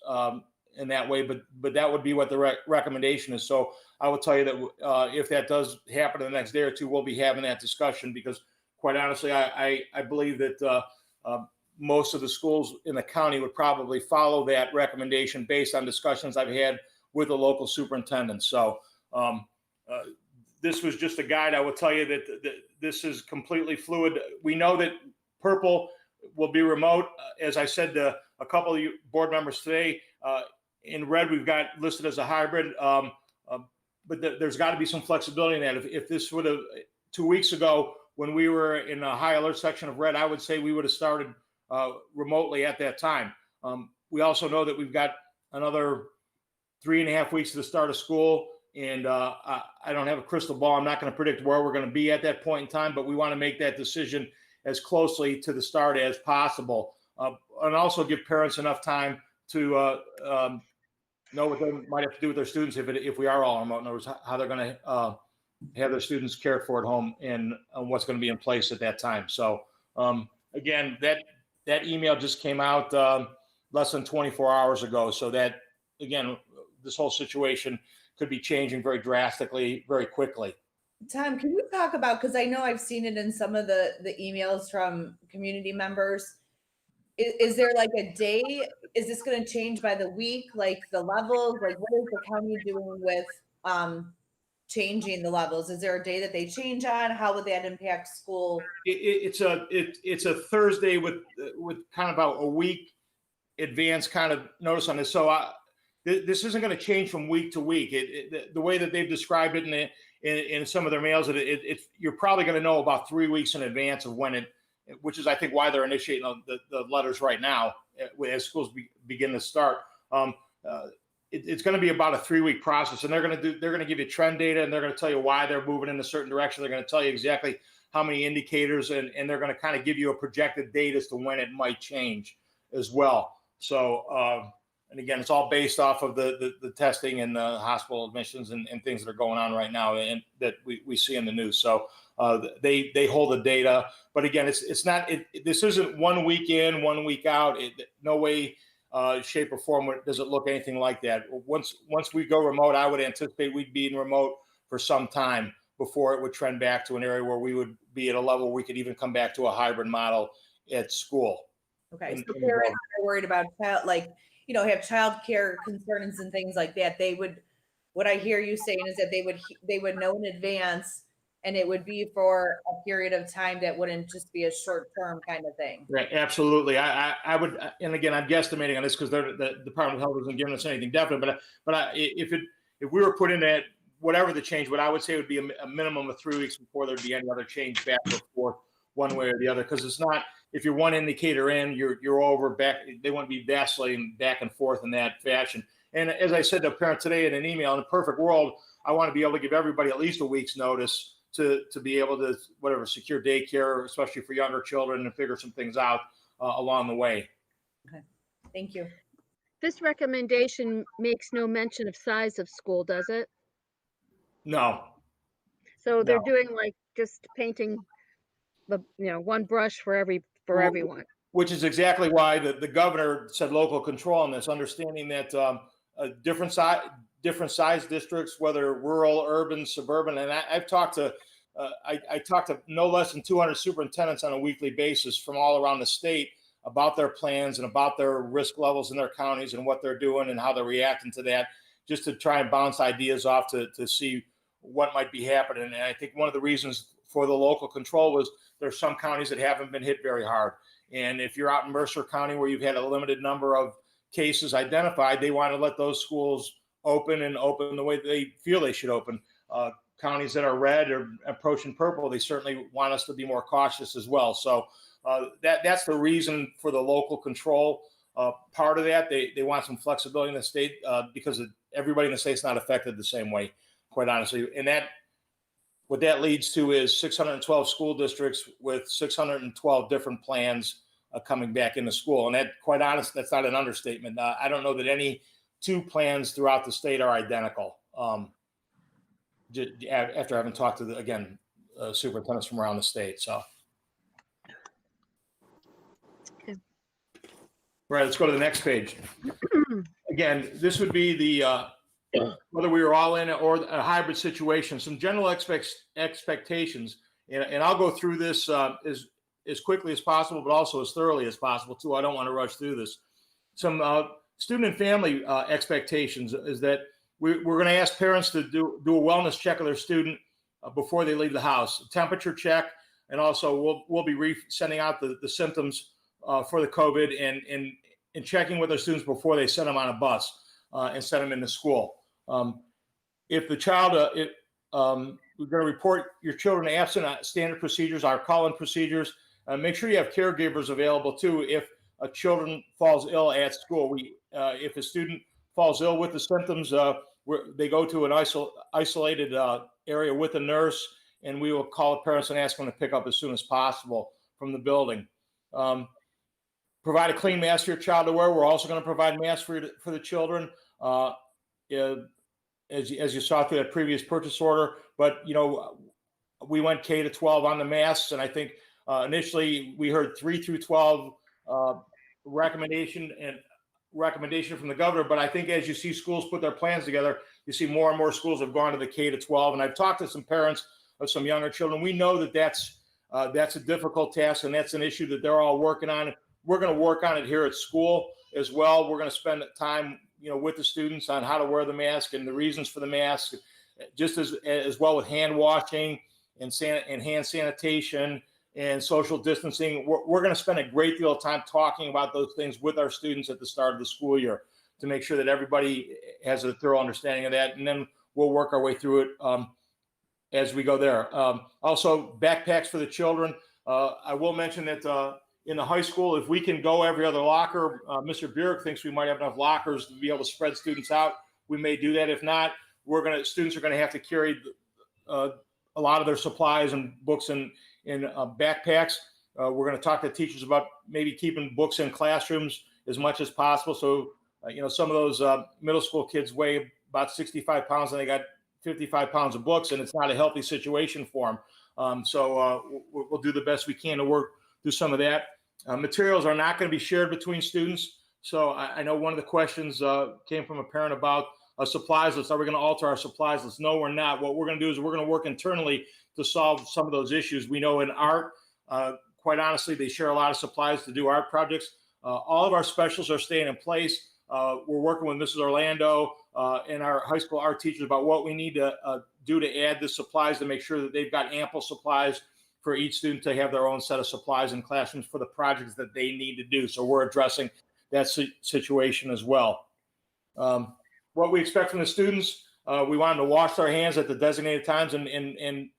in that way, but that would be what the recommendation is. So I will tell you that if that does happen in the next day or two, we'll be having that discussion, because quite honestly, I believe that most of the schools in the county would probably follow that recommendation based on discussions I've had with the local superintendent. So this was just a guide. I will tell you that this is completely fluid. We know that purple will be remote. As I said to a couple of you board members today, in red, we've got listed as a hybrid, but there's got to be some flexibility in that. If this would have 2 weeks ago, when we were in a high alert section of red, I would say we would have started remotely at that time. We also know that we've got another 3.5 weeks to the start of school, and I don't have a crystal ball. I'm not going to predict where we're going to be at that point in time, but we want to make that decision as closely to the start as possible, and also give parents enough time to know what they might have to do with their students if we are all remote. In other words, how they're going to have their students cared for at home and what's going to be in place at that time. So again, that email just came out less than 24 hours ago. So that, again, this whole situation could be changing very drastically, very quickly. Tom, can you talk about, because I know I've seen it in some of the emails from community members. Is there like a day? Is this going to change by the week? Like the levels? Like what is the county doing with changing the levels? Is there a day that they change on? How would that impact school? It's a Thursday with kind of a week advance kind of notice on this. So this isn't going to change from week to week. The way that they've described it in some of their mails, you're probably going to know about 3 weeks in advance of when which is I think why they're initiating the letters right now as schools begin to start. It's going to be about a 3-week process, and they're going to give you trend data, and they're going to tell you why they're moving in a certain direction. They're going to tell you exactly how many indicators, and they're going to kind of give you a projected date as to when it might change as well. So, and again, it's all based off of the testing and the hospital admissions and things that are going on right now and that we see in the news. So they hold the data, but again, it's not. This isn't 1 week in, 1 week out. No way, shape, or form does it look anything like that. Once we go remote, I would anticipate we'd be in remote for some time before it would trend back to an area where we would be at a level where we could even come back to a hybrid model at school. Okay, so parents are worried about have child care concerns and things like that. What I hear you saying is that they would know in advance, and it would be for a period of time that wouldn't just be a short-term kind of thing. Right, absolutely. I would, and again, I'm guesstimating on this because the Department of Health isn't giving us anything definite. But if we were put in that, whatever the change, what I would say would be a minimum of 3 weeks before there'd be any other change back or forth one way or the other. Because it's not, if you're one indicator in, you're over back. They wouldn't be vacillating back and forth in that fashion. And as I said to a parent today in an email, in a perfect world, I want to be able to give everybody at least a week's notice to be able to secure daycare, especially for younger children, and figure some things out along the way. Okay, thank you. This recommendation makes no mention of size of school, does it? No. So they're doing like just painting one brush for everyone. Which is exactly why the governor said local control on this, understanding that different size districts, whether rural, urban, suburban, and I've talked to I talked to no less than 200 superintendents on a weekly basis from all around the state about their plans and about their risk levels in their counties and what they're doing and how they're reacting to that, just to try and bounce ideas off to see what might be happening. And I think one of the reasons for the local control was there's some counties that haven't been hit very hard. And if you're out in Mercer County where you've had a limited number of cases identified, they want to let those schools open the way they feel they should open. Counties that are red or approaching purple, they certainly want us to be more cautious as well. So that's the reason for the local control part of that. They want some flexibility in the state because everybody in the state's not affected the same way, quite honestly. And what that leads to is 612 school districts with 612 different plans coming back into school. And that, quite honest, that's not an understatement. I don't know that any two plans throughout the state are identical. After having talked to superintendents from around the state. So, okay. Right, let's go to the next page. Again, this would be the whether we were all in or a hybrid situation. Some general expectations, and I'll go through this as quickly as possible, but also as thoroughly as possible too. I don't want to rush through this. Some student and family expectations is that we're going to ask parents to do a wellness check of their student before they leave the house, a temperature check, and also we'll be sending out the symptoms for the COVID and checking with our students before they send them on a bus and send them into school. If the child, we're going to report your children absent, standard procedures, our call-in procedures. Make sure you have caregivers available too if a children falls ill at school. If a student falls ill with the symptoms, they go to an isolated area with a nurse, and we will call the parents and ask them to pick up as soon as possible from the building. Provide a clean mask for your child to wear. We're also going to provide masks for the children. as you saw through that previous purchase order. But, we went K to 12 on the masks, and I think initially we heard 3 through 12 recommendation from the governor. But I think as you see schools put their plans together, you see more and more schools have gone to the K to 12. And I've talked to some parents of some younger children. We know that that's a difficult task, and that's an issue that they're all working on. We're going to work on it here at school as well. We're going to spend time, with the students on how to wear the mask and the reasons for the mask, just as well with hand washing and hand sanitation and social distancing. We're going to spend a great deal of time talking about those things with our students at the start of the school year to make sure that everybody has a thorough understanding of that. And then we'll work our way through it as we go there. Also, backpacks for the children. I will mention that in the high school, if we can go every other locker, Mr. Burek thinks we might have enough lockers to be able to spread students out. We may do that. If not, students are going to have to carry a lot of their supplies and books in backpacks. We're going to talk to teachers about maybe keeping books in classrooms as much as possible. So, some of those middle school kids weigh about 65 pounds and they got 55 pounds of books, and it's not a healthy situation for them. So we'll do the best we can to work through some of that. Materials are not going to be shared between students. So I know one of the questions came from a parent about supplies list. Are we going to alter our supplies list? No, we're not. What we're going to do is we're going to work internally to solve some of those issues. We know in art, quite honestly, they share a lot of supplies to do art projects. All of our specials are staying in place. We're working with Mrs. Orlando and our high school art teachers about what we need to do to add the supplies to make sure that they've got ample supplies for each student to have their own set of supplies in classrooms for the projects that they need to do. So we're addressing that situation as well. What we expect from the students, we want them to wash their hands at the designated times, and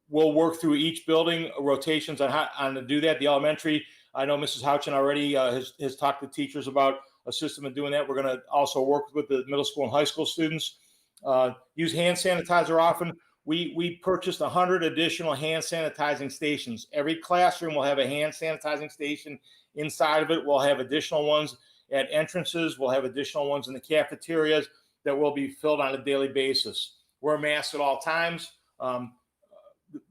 we'll work through each building rotations on how to do that. The elementary, I know Mrs. Houchin already has talked to teachers about a system of doing that. We're going to also work with the middle school and high school students. Use hand sanitizer often. We purchased 100 additional hand sanitizing stations. Every classroom will have a hand sanitizing station inside of it. We'll have additional ones at entrances. We'll have additional ones in the cafeterias that will be filled on a daily basis. Wear masks at all times.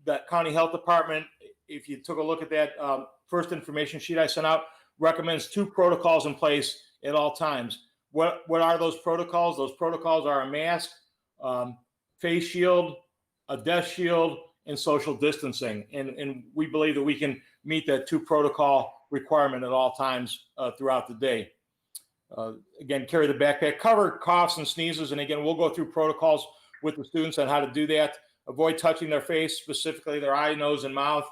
That county health department, if you took a look at that first information sheet I sent out, recommends 2 protocols in place at all times. What are those protocols? Those protocols are a mask, face shield, a desk shield, and social distancing. And we believe that we can meet that 2 protocol requirement at all times throughout the day. Again, carry the backpack, cover coughs and sneezes. And again, we'll go through protocols with the students on how to do that. Avoid touching their face, specifically their eye, nose, and mouth.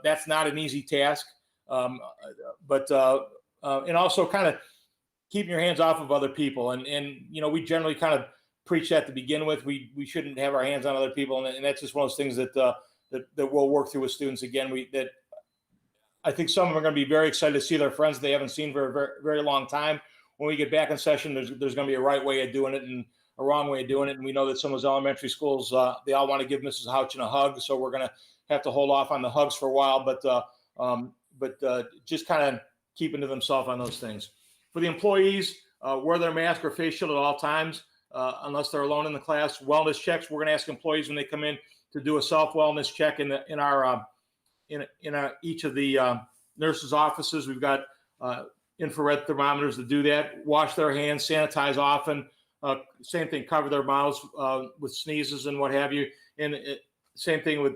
That's not an easy task. And also kind of keeping your hands off of other people. And we generally kind of preach that to begin with. We shouldn't have our hands on other people. And that's just one of those things that we'll work through with students. Again, I think some of them are going to be very excited to see their friends they haven't seen for a very, very long time. When we get back in session, there's going to be a right way of doing it and a wrong way of doing it. And we know that some of those elementary schools, they all want to give Mrs. Houchin a hug. So we're going to have to hold off on the hugs for a while, but just kind of keeping to themselves on those things. For the employees, wear their mask or face shield at all times, unless they're alone in the class. Wellness checks, we're going to ask employees when they come in to do a self-wellness check in each of the nurses' offices. We've got infrared thermometers to do that. Wash their hands, sanitize often. Same thing, cover their mouths with sneezes and what have you. And same thing with,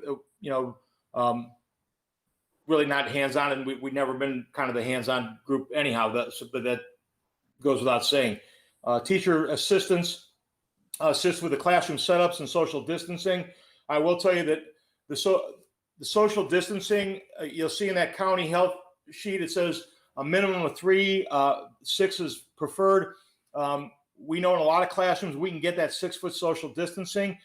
really not hands-on, and we've never been kind of the hands-on group anyhow, but that goes without saying. Teacher assistants assist with the classroom setups and social distancing. I will tell you that the social distancing, you'll see in that county health sheet, it says a minimum of 3, 6 is preferred. We know in a lot of classrooms we can get that 6-foot social distancing.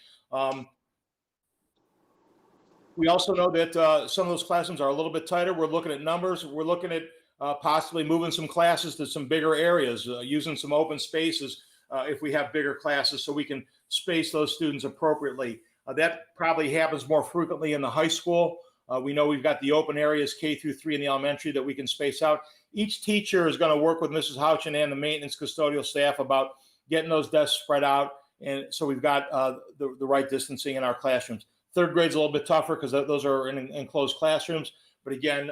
We also know that some of those classrooms are a little bit tighter. We're looking at numbers. We're looking at possibly moving some classes to some bigger areas, using some open spaces if we have bigger classes so we can space those students appropriately. That probably happens more frequently in the high school. We know we've got the open areas K through 3 in the elementary that we can space out. Each teacher is going to work with Mrs. Houchin and the maintenance custodial staff about getting those desks spread out. And so we've got the right distancing in our classrooms. Third grade's a little bit tougher because those are in enclosed classrooms. But again,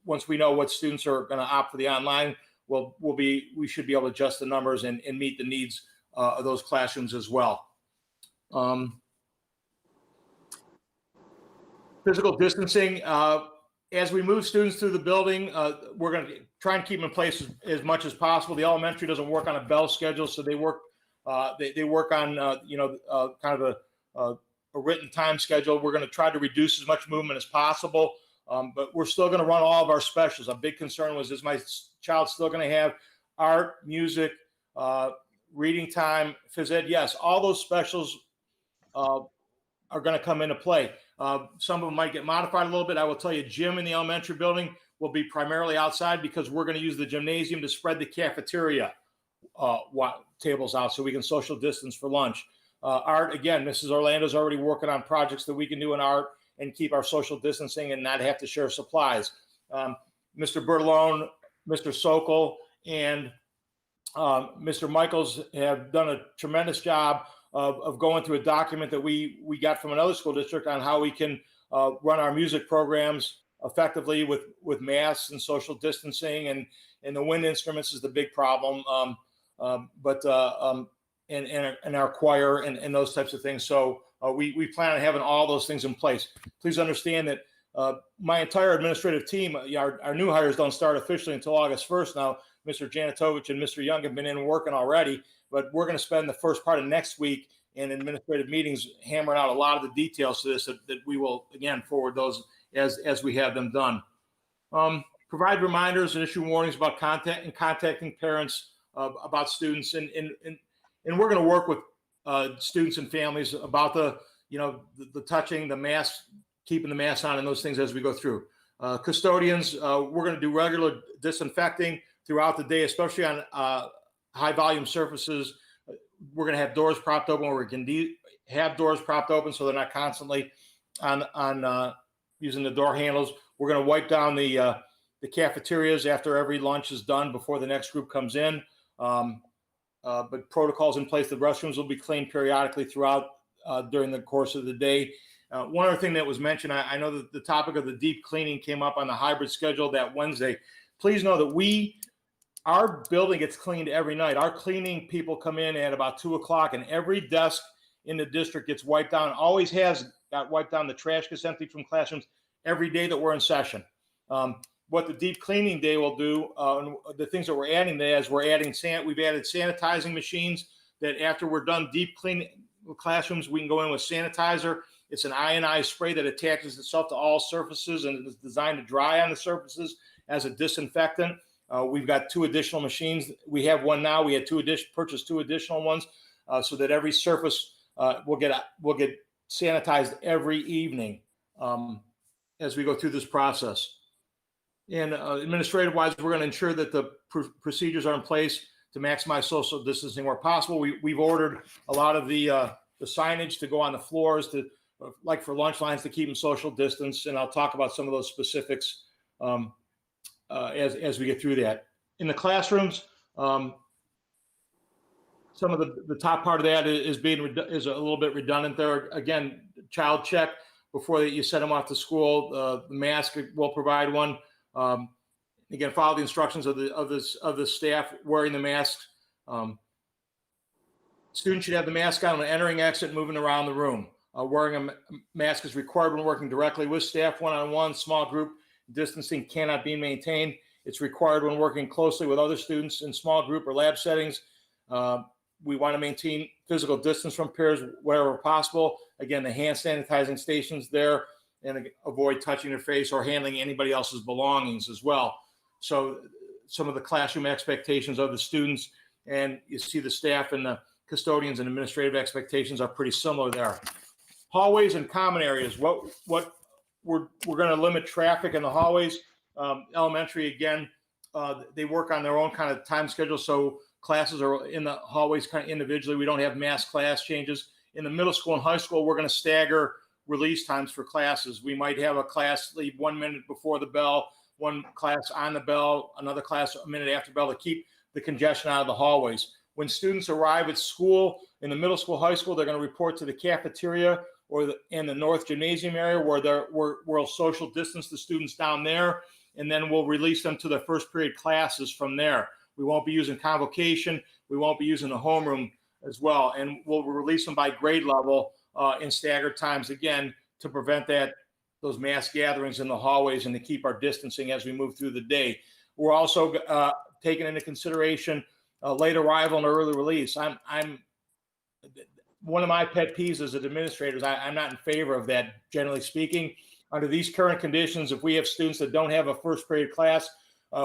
once we know what students are going to opt for the online, we should be able to adjust the numbers and meet the needs of those classrooms as well. Physical distancing. As we move students through the building, we're going to try and keep them in place as much as possible. The elementary doesn't work on a bell schedule, so they work on kind of a written time schedule. We're going to try to reduce as much movement as possible, but we're still going to run all of our specials. A big concern was, is my child still going to have art, music, reading time, phys ed? Yes, all those specials are going to come into play. Some of them might get modified a little bit. I will tell you, gym in the elementary building will be primarily outside because we're going to use the gymnasium to spread the cafeteria tables out so we can social distance for lunch. Art, again, Mrs. Orlando's already working on projects that we can do in art and keep our social distancing and not have to share supplies. Mr. Bertolone, Mr. Sokol, and Mr. Michaels have done a tremendous job of going through a document that we got from another school district on how we can run our music programs effectively with masks and social distancing, and the wind instruments is the big problem, but our choir and those types of things. So we plan on having all those things in place. Please understand that my entire administrative team, our new hires don't start officially until August 1st. Now, Mr. Topovich and Mr. Young have been in working already, but we're going to spend the first part of next week in administrative meetings hammering out a lot of the details to this that we will, again, forward those as we have them done. Provide reminders and issue warnings about contacting parents about students. And we're going to work with students and families about the touching, the mask, keeping the mask on and those things as we go through. Custodians, we're going to do regular disinfecting throughout the day, especially on high volume surfaces. We're going to have doors propped open, or we can have doors propped open so they're not constantly on using the door handles. We're going to wipe down the cafeterias after every lunch is done before the next group comes in. But protocols in place. The restrooms will be cleaned periodically throughout during the course of the day. One other thing that was mentioned, I know that the topic of the deep cleaning came up on the hybrid schedule that Wednesday. Please know that our building gets cleaned every night. Our cleaning people come in at about 2:00, and every desk in the district gets wiped down, always has got wiped down. The trash gets emptied from classrooms every day that we're in session. What the deep cleaning day will do, the things that we're adding there is we've added sanitizing machines that after we're done deep cleaning classrooms, we can go in with sanitizer. It's an ionized spray that attaches itself to all surfaces and is designed to dry on the surfaces as a disinfectant. We've got 2 additional machines. We have one now. We had purchased 2 additional ones so that every surface will get sanitized every evening as we go through this process. And administrative wise, we're going to ensure that the procedures are in place to maximize social distancing where possible. We've ordered a lot of the signage to go on the floors like for lunch lines to keep them social distance. And I'll talk about some of those specifics as we get through that. In the classrooms, some of the top part of that is a little bit redundant there. Again, child check before you send them off to school. The mask, we'll provide one. Again, follow the instructions of the staff wearing the masks. Students should have the mask on when entering, exit, moving around the room. Wearing a mask is required when working directly with staff, one-on-one, small group. Distancing cannot be maintained. It's required when working closely with other students in small group or lab settings. We want to maintain physical distance from peers wherever possible. Again, the hand sanitizing stations there, and avoid touching their face or handling anybody else's belongings as well. So some of the classroom expectations of the students, and you see the staff and the custodians and administrative expectations are pretty similar there. Hallways and common areas. What we're going to limit traffic in the hallways. Elementary, again, they work on their own kind of time schedule. So classes are in the hallways kind of individually. We don't have mass class changes. In the middle school and high school, we're going to stagger release times for classes. We might have a class leave 1 minute before the bell, one class on the bell, another class a minute after bell to keep the congestion out of the hallways. When students arrive at school, in the middle school, high school, they're going to report to the cafeteria or in the North Gymnasium area where we'll social distance the students down there, and then we'll release them to their first period classes from there. We won't be using convocation. We won't be using the homeroom as well, and we'll release them by grade level in staggered times, again, to prevent those mass gatherings in the hallways and to keep our distancing as we move through the day. We're also taking into consideration late arrival and early release. I'm one of my pet peeves as an administrator is I'm not in favor of that, generally speaking. Under these current conditions, if we have students that don't have a first period class,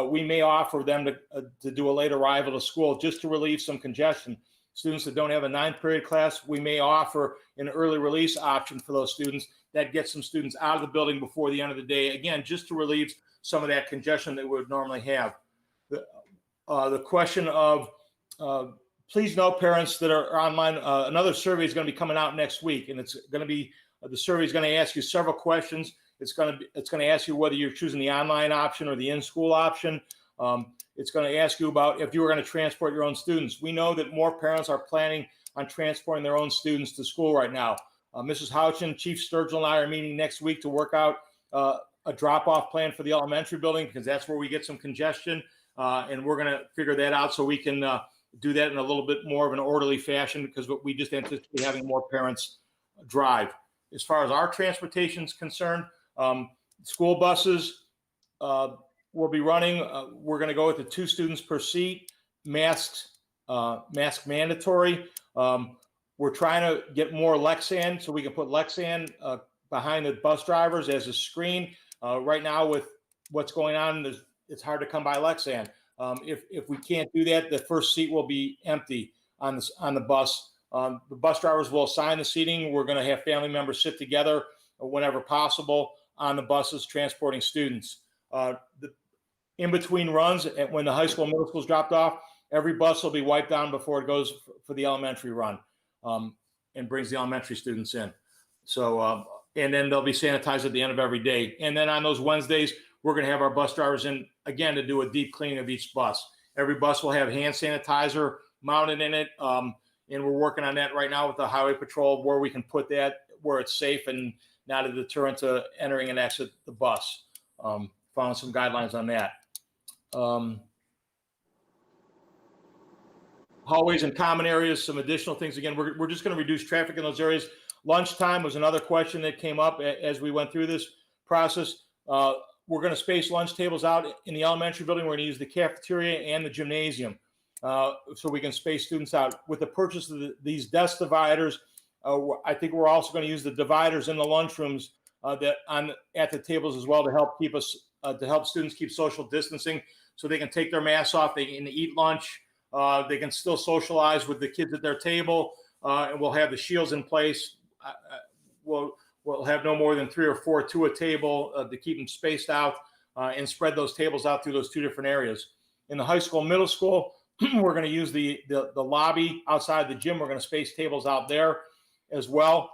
we may offer them to do a late arrival to school just to relieve some congestion. Students that don't have a 9th period class, we may offer an early release option for those students. That gets some students out of the building before the end of the day, again, just to relieve some of that congestion that we would normally have. The question of, please note, parents that are online, another survey is going to be coming out next week, and it's going to be, the survey is going to ask you several questions. It's going to ask you whether you're choosing the online option or the in-school option. It's going to ask you about if you were going to transport your own students. We know that more parents are planning on transporting their own students to school right now. Mrs. Houchin, Chief Sturgill, and I are meeting next week to work out a drop-off plan for the elementary building, because that's where we get some congestion, and we're going to figure that out so we can do that in a little bit more of an orderly fashion, because we just anticipate having more parents drive. As far as our transportation is concerned, school buses will be running. We're going to go with the 2 students per seat, mask mandatory. We're trying to get more Lexan so we can put Lexan behind the bus drivers as a screen. Right now, with what's going on, it's hard to come by Lexan. If we can't do that, the first seat will be empty on the bus. The bus drivers will assign the seating. We're going to have family members sit together whenever possible on the buses transporting students. In between runs, when the high school, middle school is dropped off, every bus will be wiped down before it goes for the elementary run, and brings the elementary students in. So, and then they'll be sanitized at the end of every day. And then on those Wednesdays, we're going to have our bus drivers in again to do a deep cleaning of each bus. Every bus will have hand sanitizer mounted in it. And we're working on that right now with the highway patrol, where we can put that where it's safe and not a deterrent to entering and exit the bus. Following some guidelines on that. Hallways and common areas, some additional things. Again, we're just going to reduce traffic in those areas. Lunchtime was another question that came up as we went through this process. We're going to space lunch tables out in the elementary building. We're going to use the cafeteria and the gymnasium so we can space students out. With the purchase of these desk dividers, I think we're also going to use the dividers in the lunchrooms at the tables as well to help keep us to help students keep social distancing, so they can take their masks off, they can eat lunch, they can still socialize with the kids at their table, and we'll have the shields in place. We'll have no more than 3 or 4 to a table to keep them spaced out, and spread those tables out through those 2 different areas. In the high school, middle school, we're going to use the lobby outside the gym. We're going to space tables out there as well.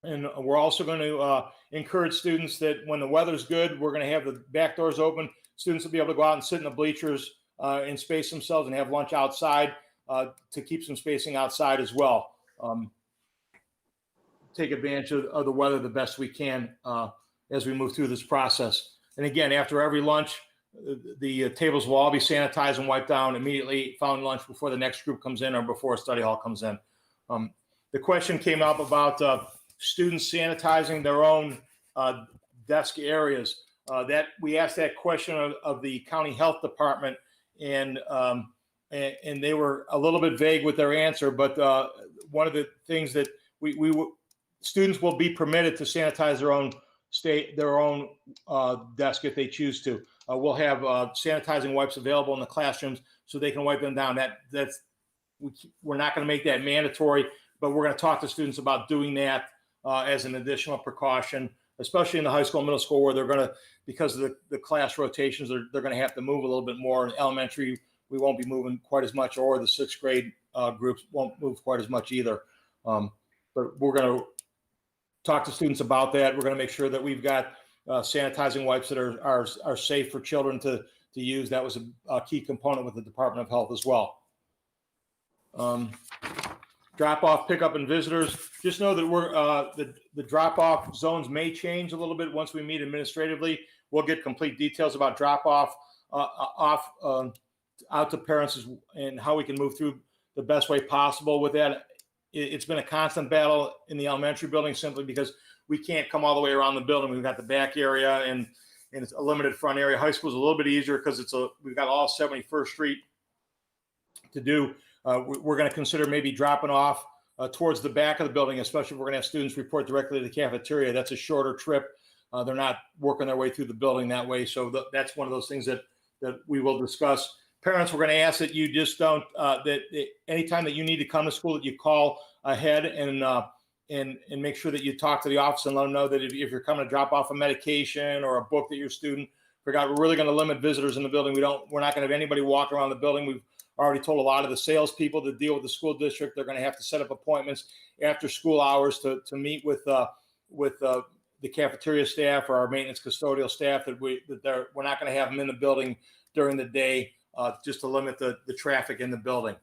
And we're also going to encourage students that when the weather's good, we're going to have the back doors open. Students will be able to go out and sit in the bleachers and space themselves and have lunch outside to keep some spacing outside as well. Take advantage of the weather the best we can as we move through this process. And again, after every lunch, the tables will all be sanitized and wiped down immediately following lunch, before the next group comes in or before a study hall comes in. The question came up about students sanitizing their own desk areas. That we asked that question of the county health department, and they were a little bit vague with their answer. But one of the things that students will be permitted to sanitize their own desk if they choose to. We'll have sanitizing wipes available in the classrooms so they can wipe them down. We're not going to make that mandatory, but we're going to talk to students about doing that as an additional precaution, especially in the high school, middle school, where they're going to, because of the class rotations, they're going to have to move a little bit more. In elementary, we won't be moving quite as much, or the 6th grade groups won't move quite as much either. But we're going to talk to students about that. We're going to make sure that we've got sanitizing wipes that are safe for children to use. That was a key component with the Department of Health as well. Drop off, pickup, and visitors. Just know that we're the drop off zones may change a little bit once we meet administratively. We'll get complete details about drop off out to parents and how we can move through the best way possible with that. It's been a constant battle in the elementary building simply because we can't come all the way around the building. We've got the back area and it's a limited front area. High school is a little bit easier because we've got all 71st Street to do. We're going to consider maybe dropping off towards the back of the building, especially if we're going to have students report directly to the cafeteria. That's a shorter trip. They're not working their way through the building that way. So that's one of those things that we will discuss. Parents, we're going to ask that you just don't, that anytime that you need to come to school, that you call ahead and make sure that you talk to the office and let them know that if you're coming to drop off a medication or a book that your student forgot, we're really going to limit visitors in the building. We're not going to have anybody walk around the building. We've already told a lot of the salespeople to deal with the school district. They're going to have to set up appointments after school hours to meet with the cafeteria staff or our maintenance custodial staff. We're not going to have them in the building during the day just to limit the traffic in the building.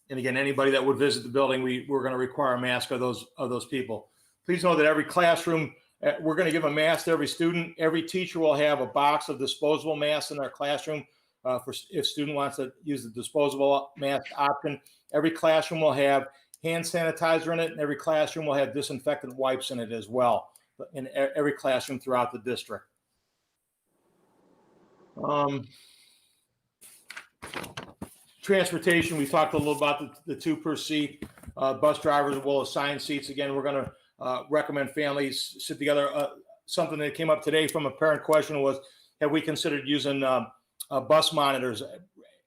And again, anybody that would visit the building, we're going to require a mask of those people. Please know that every classroom, we're going to give a mask to every student. Every teacher will have a box of disposable masks in their classroom. For if student wants to use the disposable mask option. Every classroom will have hand sanitizer in it, and every classroom will have disinfectant wipes in it as well, in every classroom throughout the district. Transportation, we talked a little about the 2 per seat. Bus drivers will assign seats. Again, we're going to recommend families sit together. Something that came up today from a parent question was, have we considered using bus monitors?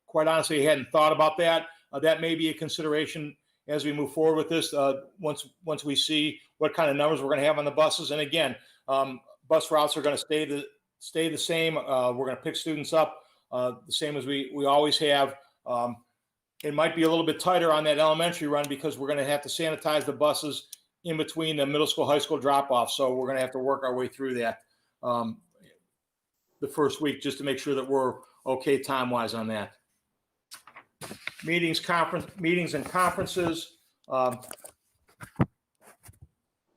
Quite honestly, I hadn't thought about that. That may be a consideration as we move forward with this. Once we see what kind of numbers we're going to have on the buses, and again, bus routes are going to stay the same. We're going to pick students up the same as we always have. It might be a little bit tighter on that elementary run because we're going to have to sanitize the buses in between the middle school, high school drop-off. So we're going to have to work our way through that the first week just to make sure that we're okay time-wise on that. Meetings and conferences.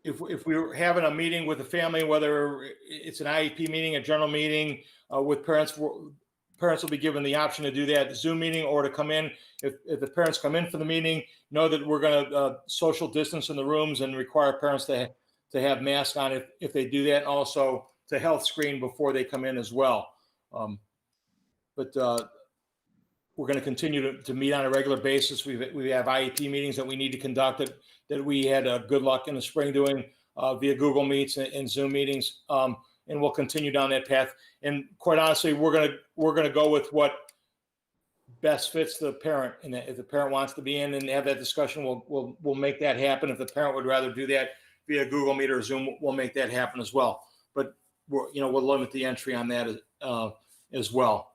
If we're having a meeting with the family, whether it's an IEP meeting, a general meeting with parents, parents will be given the option to do that Zoom meeting or to come in. If the parents come in for the meeting, know that we're going to social distance in the rooms and require parents to have masks on if they do that, and also to health screen before they come in as well. But we're going to continue to meet on a regular basis. We have IEP meetings that we need to conduct that we had good luck in the spring doing via Google Meets and Zoom meetings, and we'll continue down that path. And quite honestly, we're gonna go with what best fits the parent. And if the parent wants to be in and have that discussion, we'll make that happen. If the parent would rather do that via Google Meet or Zoom, we'll make that happen as well. But we'll limit the entry on that as well.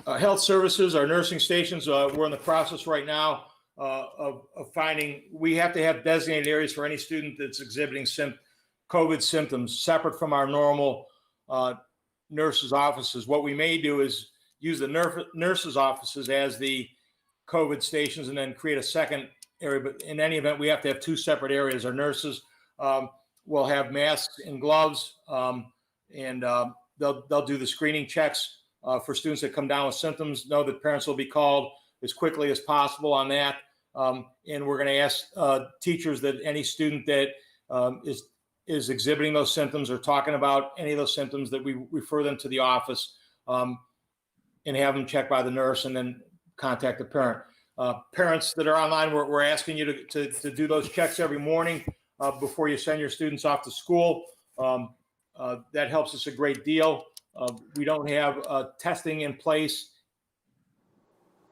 Health services, our nursing stations, we're in the process right now of finding, we have to have designated areas for any student that's exhibiting COVID symptoms separate from our normal nurses' offices. What we may do is use the nurses' offices as the COVID stations and then create a second area. But in any event, we have to have 2 separate areas. Our nurses will have masks and gloves, and they'll do the screening checks for students that come down with symptoms. Know that parents will be called as quickly as possible on that. And we're going to ask teachers that any student that is exhibiting those symptoms or talking about any of those symptoms, that we refer them to the office and have them checked by the nurse and then contact the parent. Parents that are online, we're asking you to do those checks every morning before you send your students off to school. That helps us a great deal. We don't have testing in place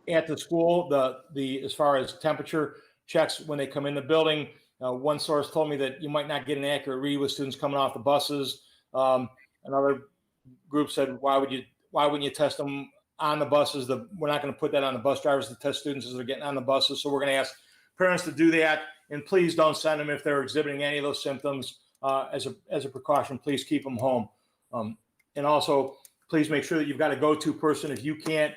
at the school, as far as temperature checks when they come in the building. One source told me that you might not get an accurate read with students coming off the buses. Another group said, why wouldn't you test them on the buses? We're not going to put that on the bus drivers to test students as they're getting on the buses. So we're going to ask parents to do that, and please don't send them if they're exhibiting any of those symptoms. As a precaution, please keep them home. And also, please make sure that you've got a go-to person. If you can't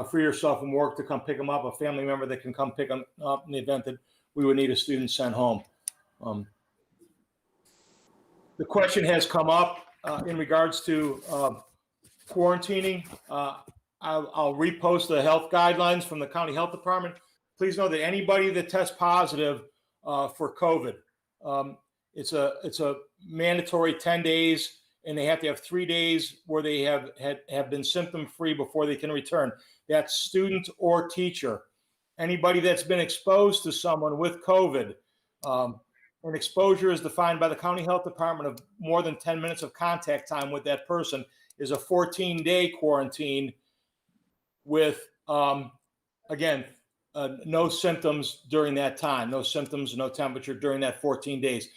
free yourself from work to come pick them up, a family member that can come pick them up in the event that we would need a student sent home. The question has come up in regards to quarantining. I'll repost the health guidelines from the county health department. Please know that anybody that tests positive for COVID, it's a mandatory 10 days, and they have to have 3 days where they have been symptom-free before they can return. That's student or teacher. Anybody that's been exposed to someone with COVID, an exposure is defined by the county health department of more than 10 minutes of contact time with that person is a 14-day quarantine with, again, no symptoms during that time, no symptoms, no temperature during that 14 days.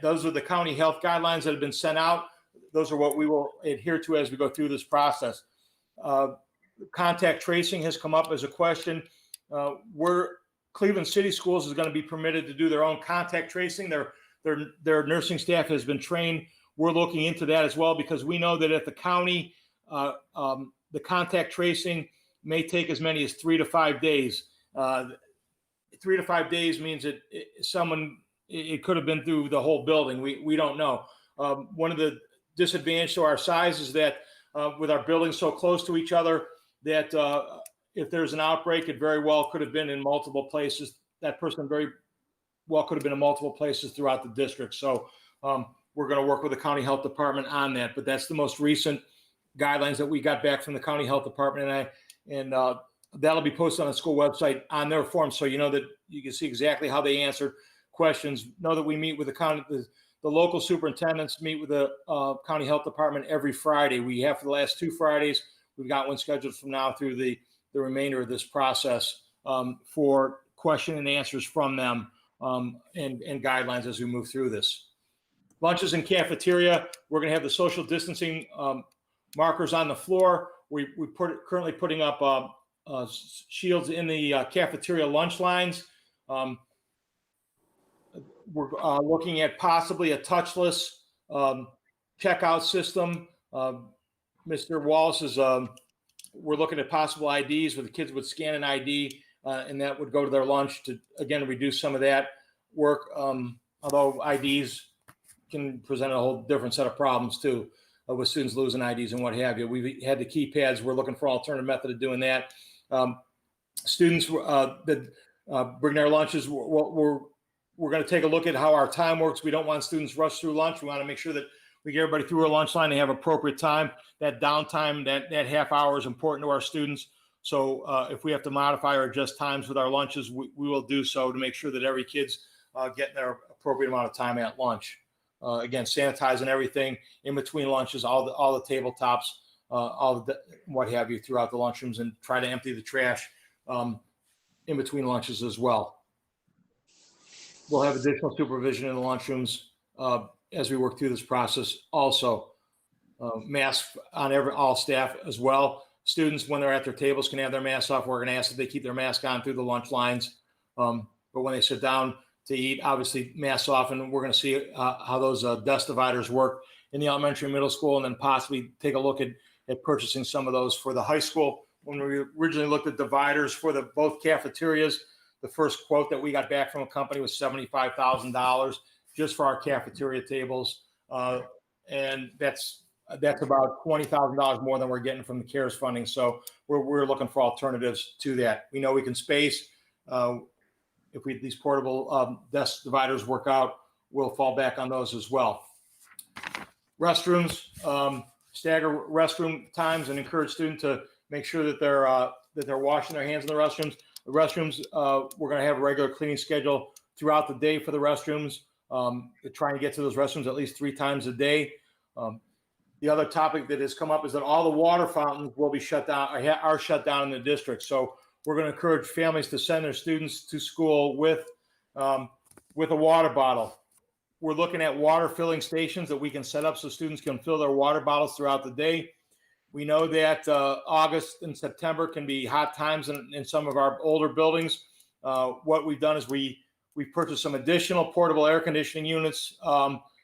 Those are the county health guidelines that have been sent out. Those are what we will adhere to as we go through this process. Contact tracing has come up as a question. Cleveland City Schools is going to be permitted to do their own contact tracing. Their nursing staff has been trained. We're looking into that as well, because we know that at the county, the contact tracing may take as many as 3 to 5 days. 3 to 5 days means that it could have been through the whole building. We don't know. One of the disadvantages to our size is that with our buildings so close to each other, that if there's an outbreak, it very well could have been in multiple places. That person very well could have been in multiple places throughout the district. So we're going to work with the county health department on that. But that's the most recent guidelines that we got back from the county health department, and that'll be posted on the school website on their form, so you know that you can see exactly how they answered questions. Know that we meet with the local superintendents meet with the county health department every Friday. We have for the last 2 Fridays. We've got one scheduled from now through the remainder of this process for question and answers from them and guidelines as we move through this. Lunches and cafeteria, we're going to have the social distancing markers on the floor. We're currently putting up shields in the cafeteria lunch lines. We're looking at possibly a touchless checkout system. Mr. Wallace is, we're looking at possible IDs where the kids would scan an ID and that would go to their lunch to, again, reduce some of that work. Although IDs can present a whole different set of problems too, with students losing IDs and what have you. We've had the keypads. We're looking for an alternative method of doing that. Students that bring their lunches, we're going to take a look at how our time works. We don't want students rush through lunch. We want to make sure that we get everybody through our lunch line. They have appropriate time. That downtime, that half hour is important to our students. So if we have to modify or adjust times with our lunches, we will do so to make sure that every kid's getting their appropriate amount of time at lunch. Again, sanitizing everything in between lunches, all the tabletops, what have you throughout the lunchrooms, and try to empty the trash in between lunches as well. We'll have additional supervision in the lunchrooms as we work through this process. Also, masks on all staff as well. Students, when they're at their tables, can have their masks off. We're going to ask that they keep their mask on through the lunch lines. But when they sit down to eat, obviously masks off, and we're going to see how those desk dividers work in the elementary and middle school, and then possibly take a look at purchasing some of those for the high school. When we originally looked at dividers for both cafeterias, the first quote that we got back from a company was $75,000 just for our cafeteria tables. And that's about $20,000 more than we're getting from the CARES funding. So we're looking for alternatives to that. We know we can space. If these portable desk dividers work out, we'll fall back on those as well. Restrooms, stagger restroom times and encourage students to make sure that they're washing their hands in the restrooms. The restrooms, we're going to have a regular cleaning schedule throughout the day for the restrooms. Trying to get to those restrooms at least 3 times a day. The other topic that has come up is that all the water fountains will be shut down, are shut down in the district. So we're going to encourage families to send their students to school with a water bottle. We're looking at water filling stations that we can set up so students can fill their water bottles throughout the day. We know that August and September can be hot times in some of our older buildings. What we've done is we've purchased some additional portable air conditioning units.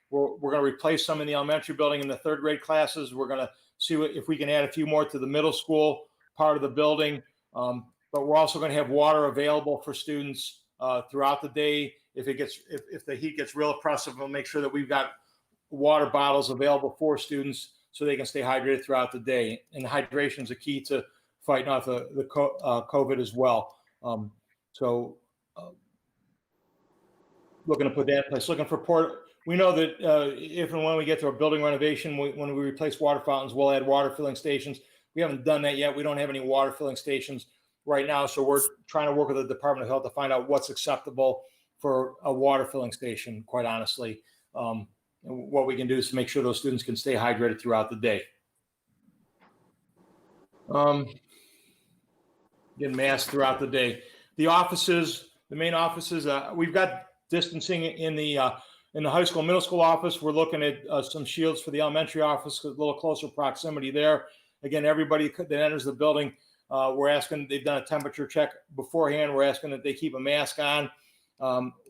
We're going to replace some in the elementary building in the 3rd grade classes. We're going to see if we can add a few more to the middle school part of the building. But we're also going to have water available for students throughout the day. If the heat gets real oppressive, we'll make sure that we've got water bottles available for students so they can stay hydrated throughout the day. And hydration is a key to fighting off the COVID as well. Looking to put that in place. Looking for we know that if and when we get to a building renovation, when we replace water fountains, we'll add water filling stations. We haven't done that yet. We don't have any water filling stations right now. So we're trying to work with the Department of Health to find out what's acceptable for a water filling station, quite honestly. And what we can do is to make sure those students can stay hydrated throughout the day. Get masked throughout the day. The offices, the main offices, we've got distancing in the high school, middle school office. We're looking at some shields for the elementary office, a little closer proximity there. Again, everybody that enters the building, we're asking, they've done a temperature check beforehand. We're asking that they keep a mask on.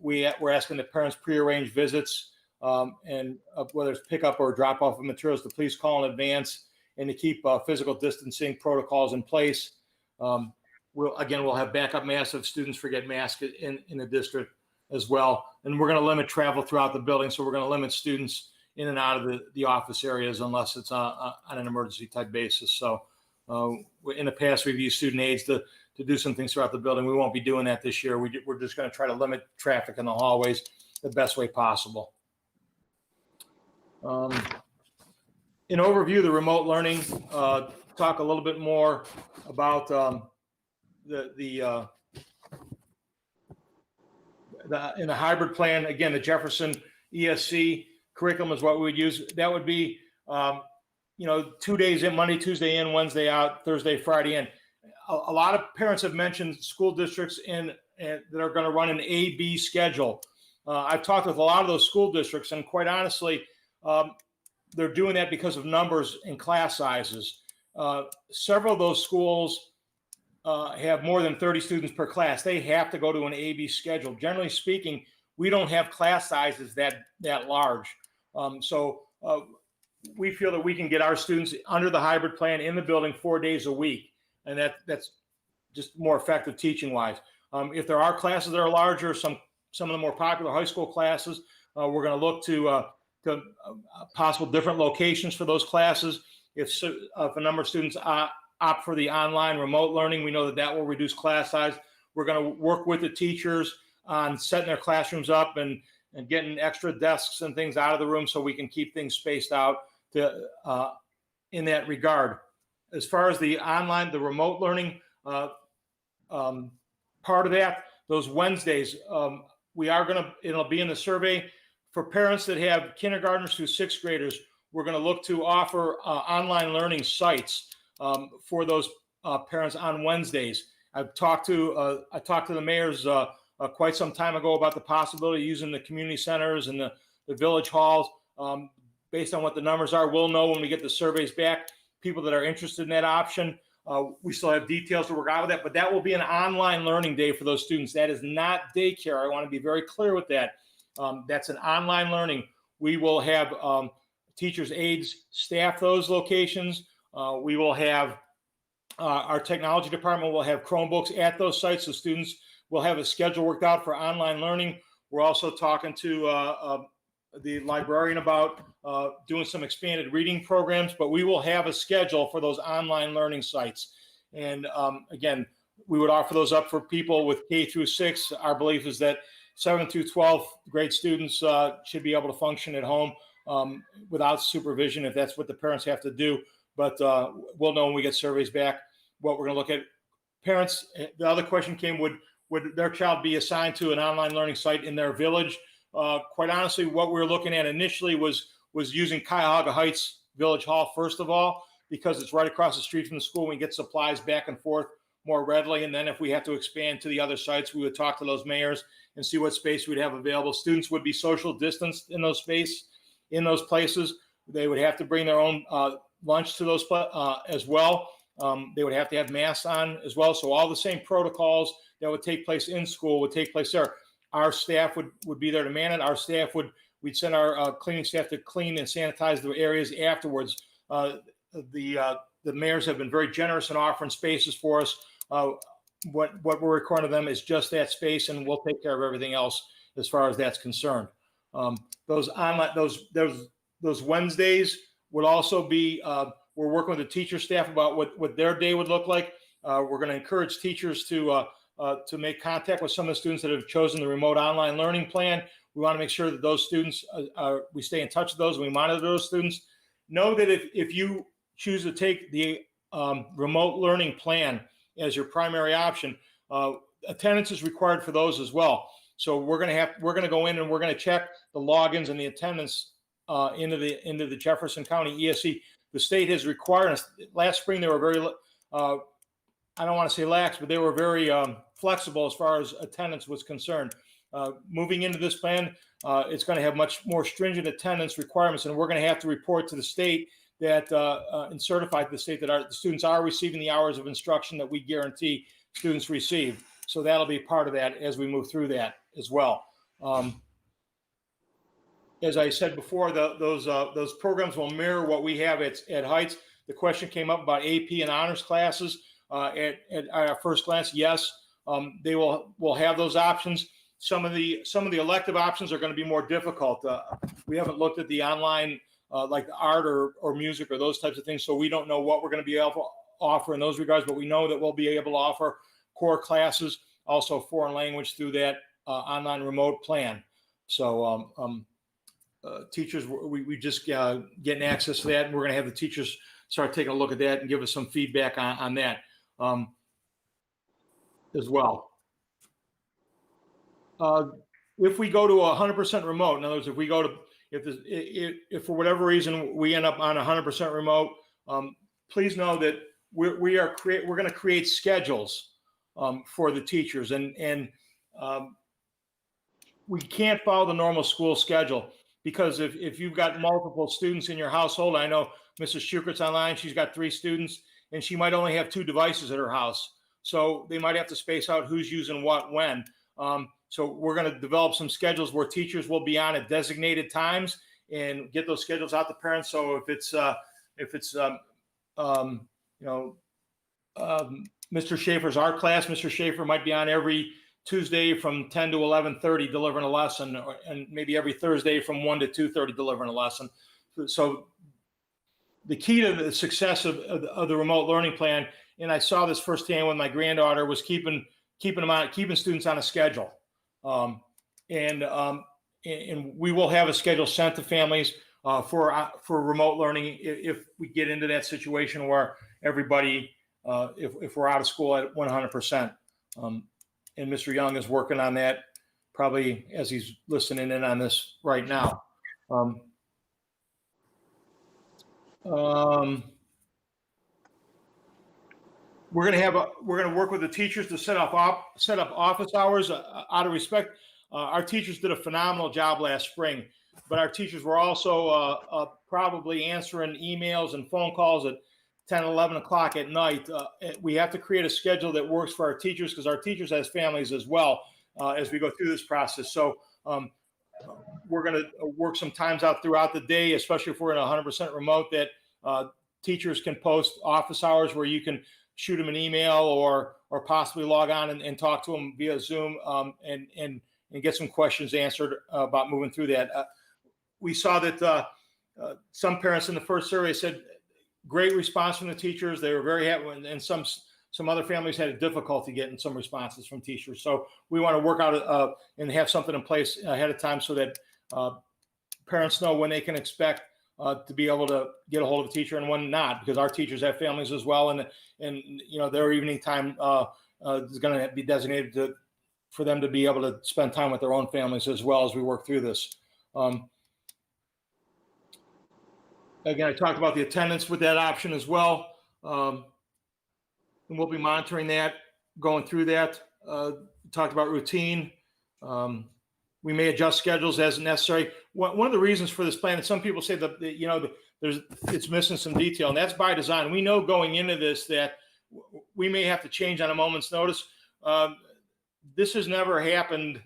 We're asking that parents pre-arrange visits and whether it's pickup or drop off of materials, to please call in advance and to keep physical distancing protocols in place. We'll have backup masks if students forget masks in the district as well. And we're going to limit travel throughout the building. So we're going to limit students in and out of the office areas unless it's on an emergency type basis. So in the past, we've used student aids to do some things throughout the building. We won't be doing that this year. We're just going to try to limit traffic in the hallways the best way possible. In overview, the remote learning, talk a little bit more about in the hybrid plan. Again, the Jefferson ESC curriculum is what we would use. That would be, 2 days in, Monday, Tuesday in, Wednesday out, Thursday, Friday in. A lot of parents have mentioned school districts that are going to run an A-B schedule. I've talked with a lot of those school districts, and quite honestly, they're doing that because of numbers and class sizes. Several of those schools have more than 30 students per class. They have to go to an A-B schedule. Generally speaking, we don't have class sizes that large. We feel that we can get our students under the hybrid plan in the building 4 days a week. And that's just more effective teaching wise. If there are classes that are larger, some of the more popular high school classes, we're going to look to possible different locations for those classes. If a number of students opt for the online remote learning, we know that will reduce class size. We're going to work with the teachers on setting their classrooms up and getting extra desks and things out of the room so we can keep things spaced out in that regard. As far as the remote learning part of that, those Wednesdays, it'll be in the survey for parents that have kindergartners through sixth graders. We're going to look to offer online learning sites for those parents on Wednesdays. I talked to the mayors quite some time ago about the possibility of using the community centers and the village halls. Based on what the numbers are, we'll know when we get the surveys back, people that are interested in that option. We still have details to work out with that, but that will be an online learning day for those students. That is not daycare. I want to be very clear with that. That's an online learning. We will have teachers' aides staff those locations. We will have our technology department will have Chromebooks at those sites, so students will have a schedule worked out for online learning. We're also talking to the librarian about doing some expanded reading programs, but we will have a schedule for those online learning sites. And again, we would offer those up for people with K through 6. Our belief is that 7th through 12th grade students should be able to function at home without supervision if that's what the parents have to do. But we'll know when we get surveys back what we're going to look at. Parents, the other question came, would their child be assigned to an online learning site in their village? Quite honestly, what we were looking at initially was using Cuyahoga Heights Village Hall, first of all, because it's right across the street from the school. We get supplies back and forth more readily. And then if we have to expand to the other sites, we would talk to those mayors and see what space we'd have available. Students would be social distanced in those places. They would have to bring their own lunch to those as well. They would have to have masks on as well. So all the same protocols that would take place in school would take place there. Our staff would be there to man it. We'd send our cleaning staff to clean and sanitize the areas afterwards. the mayors have been very generous in offering spaces for us. What we're requiring of them is just that space, and we'll take care of everything else as far as that's concerned. Those Wednesdays would also be, we're working with the teacher staff about what their day would look like. We're going to encourage teachers to make contact with some of the students that have chosen the remote online learning plan. We want to make sure that those students, we stay in touch with those and we monitor those students. Know that if you choose to take the remote learning plan as your primary option, attendance is required for those as well. So we're going to go in and we're going to check the logins and the attendance into the Jefferson County ESC. The state has required us. Last spring they were very, I don't want to say lax, but they were very flexible as far as attendance was concerned. Moving into this plan, it's going to have much more stringent attendance requirements, and we're going to have to report to the state that and certify to the state that the students are receiving the hours of instruction that we guarantee students receive. So that'll be part of that as we move through that as well. As I said before, those programs will mirror what we have at Heights. The question came up about AP and honors classes. At our first glance, yes, they will have those options. Some of the elective options are going to be more difficult. We haven't looked at the online like art or music or those types of things, so we don't know what we're going to be able to offer in those regards. But we know that we'll be able to offer core classes, also foreign language through that online remote plan. So teachers, we just getting access to that, and we're going to have the teachers start taking a look at that and give us some feedback on that as well. If we go to 100% remote, in other words, if for whatever reason we end up on 100% remote, please know that we're going to create schedules for the teachers, and we can't follow the normal school schedule, because if you've got multiple students in your household, I know Mrs. Schukert's online, she's got 3 students, and she might only have 2 devices at her house. So they might have to space out who's using what when. So we're going to develop some schedules where teachers will be on at designated times and get those schedules out to parents. So if it's Mr. Schaefer's art class, Mr. Schaefer might be on every Tuesday from 10 to 11:30 delivering a lesson, and maybe every Thursday from 1 to 2:30 delivering a lesson. So the key to the success of the remote learning plan, and I saw this firsthand with my granddaughter, was keeping students on a schedule. And we will have a schedule sent to families for remote learning if we get into that situation where everybody, if we're out of school at 100%. And Mr. Young is working on that, probably as he's listening in on this right now. We're going to work with the teachers to set up office hours out of respect. Our teachers did a phenomenal job last spring, but our teachers were also probably answering emails and phone calls at 10, 11 o'clock at night. We have to create a schedule that works for our teachers, because our teachers has families as well as we go through this process. So we're going to work some times out throughout the day, especially if we're in 100% remote, that teachers can post office hours where you can shoot them an email or possibly log on and talk to them via Zoom and get some questions answered about moving through that. We saw that some parents in the first survey said great response from the teachers. They were very happy, and some other families had a difficulty getting some responses from teachers. So we want to work out and have something in place ahead of time so that parents know when they can expect to be able to get a hold of a teacher and when not, because our teachers have families as well, and their evening time is going to be designated for them to be able to spend time with their own families as well as we work through this. Again, I talked about the attendance with that option as well, and we'll be monitoring that, going through that. Talked about routine. We may adjust schedules as necessary. One of the reasons for this plan, and some people say that it's missing some detail, and that's by design. We know going into this that we may have to change on a moment's notice. This has never happened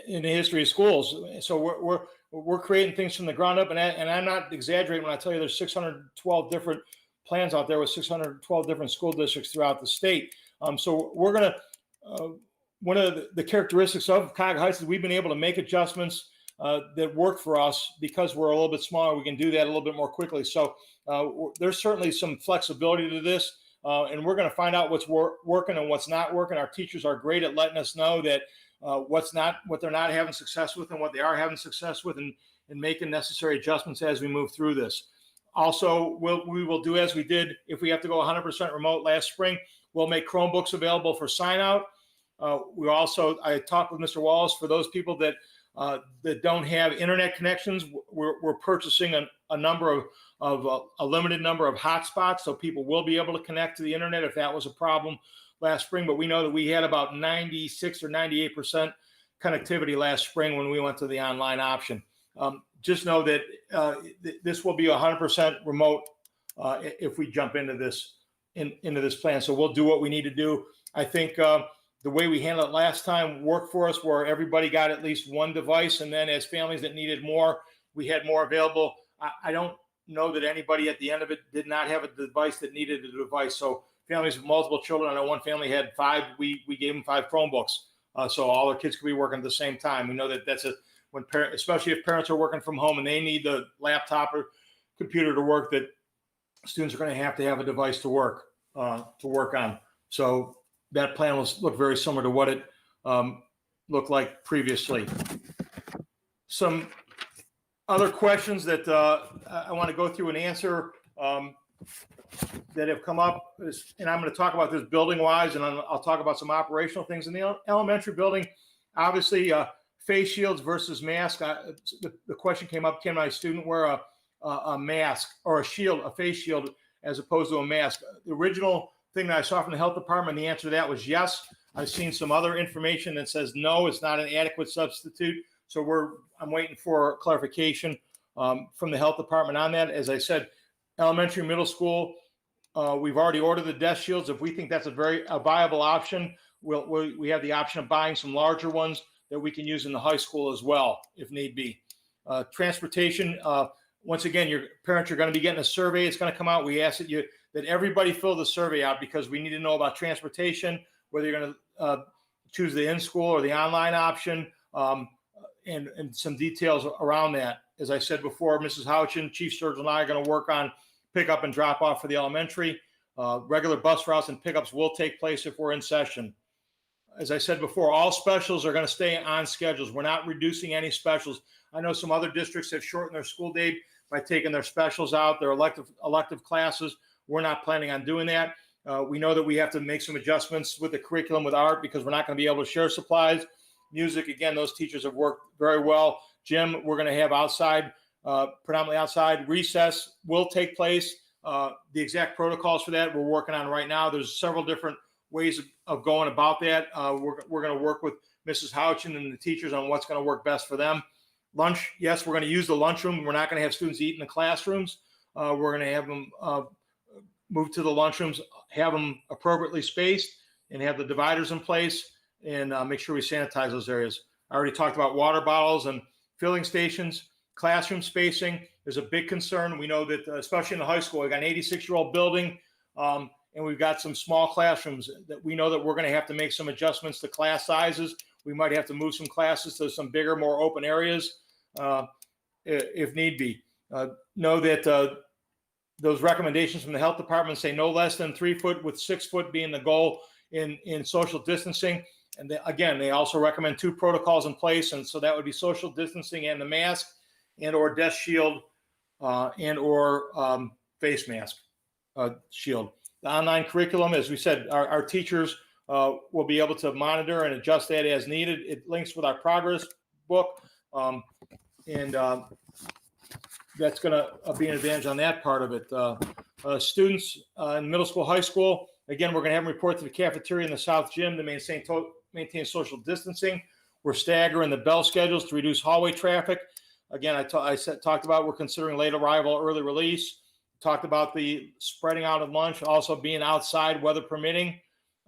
in the history of schools, so we're creating things from the ground up, and I'm not exaggerating when I tell you there's 612 different plans out there with 612 different school districts throughout the state. So we're going to, one of the characteristics of Cuyahoga Heights is we've been able to make adjustments that work for us because we're a little bit smaller. We can do that a little bit more quickly. So there's certainly some flexibility to this, and we're going to find out what's working and what's not working. Our teachers are great at letting us know that what they're not having success with and what they are having success with, and making necessary adjustments as we move through this. Also, we will do as we did if we have to go 100% remote last spring. We'll make Chromebooks available for sign out. I talked with Mr. Wallace for those people that don't have internet connections. We're purchasing a limited number of hotspots, so people will be able to connect to the internet if that was a problem last spring. But we know that we had about 96 or 98% connectivity last spring when we went to the online option. Just know that this will be 100% remote if we jump into this plan. So we'll do what we need to do. I think the way we handled it last time worked for us, where everybody got at least one device, and then as families that needed more, we had more available. I don't know that anybody at the end of it did not have a device that needed a device. So families with multiple children, I know one family had 5. We gave them 5 Chromebooks, so all their kids could be working at the same time. We know that that's especially if parents are working from home and they need the laptop or computer to work, that students are going to have a device to work on. So that plan will look very similar to what it looked like previously. Some other questions that I want to go through and answer that have come up, and I'm going to talk about this building wise, and I'll talk about some operational things in the elementary building. Obviously, face shields versus mask. The question came up: can my student wear a mask or a face shield, as opposed to a mask? The original thing that I saw from the health department, the answer to that was yes. I've seen some other information that says no, it's not an adequate substitute. So I'm waiting for clarification from the health department on that. As I said, elementary, middle school, we've already ordered the desk shields. If we think that's a viable option, we have the option of buying some larger ones that we can use in the high school as well, if need be. Transportation, once again, your parents are going to be getting a survey. It's going to come out. We ask that everybody fill the survey out, because we need to know about transportation, whether you're going to choose the in-school or the online option, and some details around that. As I said before, Mrs. Houchin, Chief Sturgill, and I are going to work on pickup and drop off for the elementary. Regular bus routes and pickups will take place if we're in session. As I said before, all specials are going to stay on schedules. We're not reducing any specials. I know some other districts have shortened their school day by taking their specials out, their elective classes. We're not planning on doing that. We know that we have to make some adjustments with the curriculum with art, because we're not going to be able to share supplies. Music, again, those teachers have worked very well. Gym, we're going to have outside, predominantly outside. Recess will take place. The exact protocols for that we're working on right now. There's several different ways of going about that. We're going to work with Mrs. Houchin and the teachers on what's going to work best for them. Lunch, yes, we're going to use the lunchroom. We're not going to have students eat in the classrooms. We're going to have them move to the lunchrooms, have them appropriately spaced, and have the dividers in place, and make sure we sanitize those areas. I already talked about water bottles and filling stations. Classroom spacing is a big concern. We know that, especially in the high school, we've got an 86-year-old building, and we've got some small classrooms that we know that we're going to have to make some adjustments to class sizes. We might have to move some classes to some bigger, more open areas if need be. Know that those recommendations from the health department say no less than 3 foot, with 6 foot being the goal in social distancing. And they also recommend 2 protocols in place. And so that would be social distancing and the mask, and or desk shield, and or face mask shield. The online curriculum, as we said, our teachers will be able to monitor and adjust that as needed. It links with our progress book, and that's going to be an advantage on that part of it. Students in middle school, high school, again, we're going to have them report to the cafeteria in the south gym to maintain social distancing. We're staggering the bell schedules to reduce hallway traffic. Again, I talked about we're considering late arrival, early release. Talked about the spreading out of lunch, also being outside, weather permitting.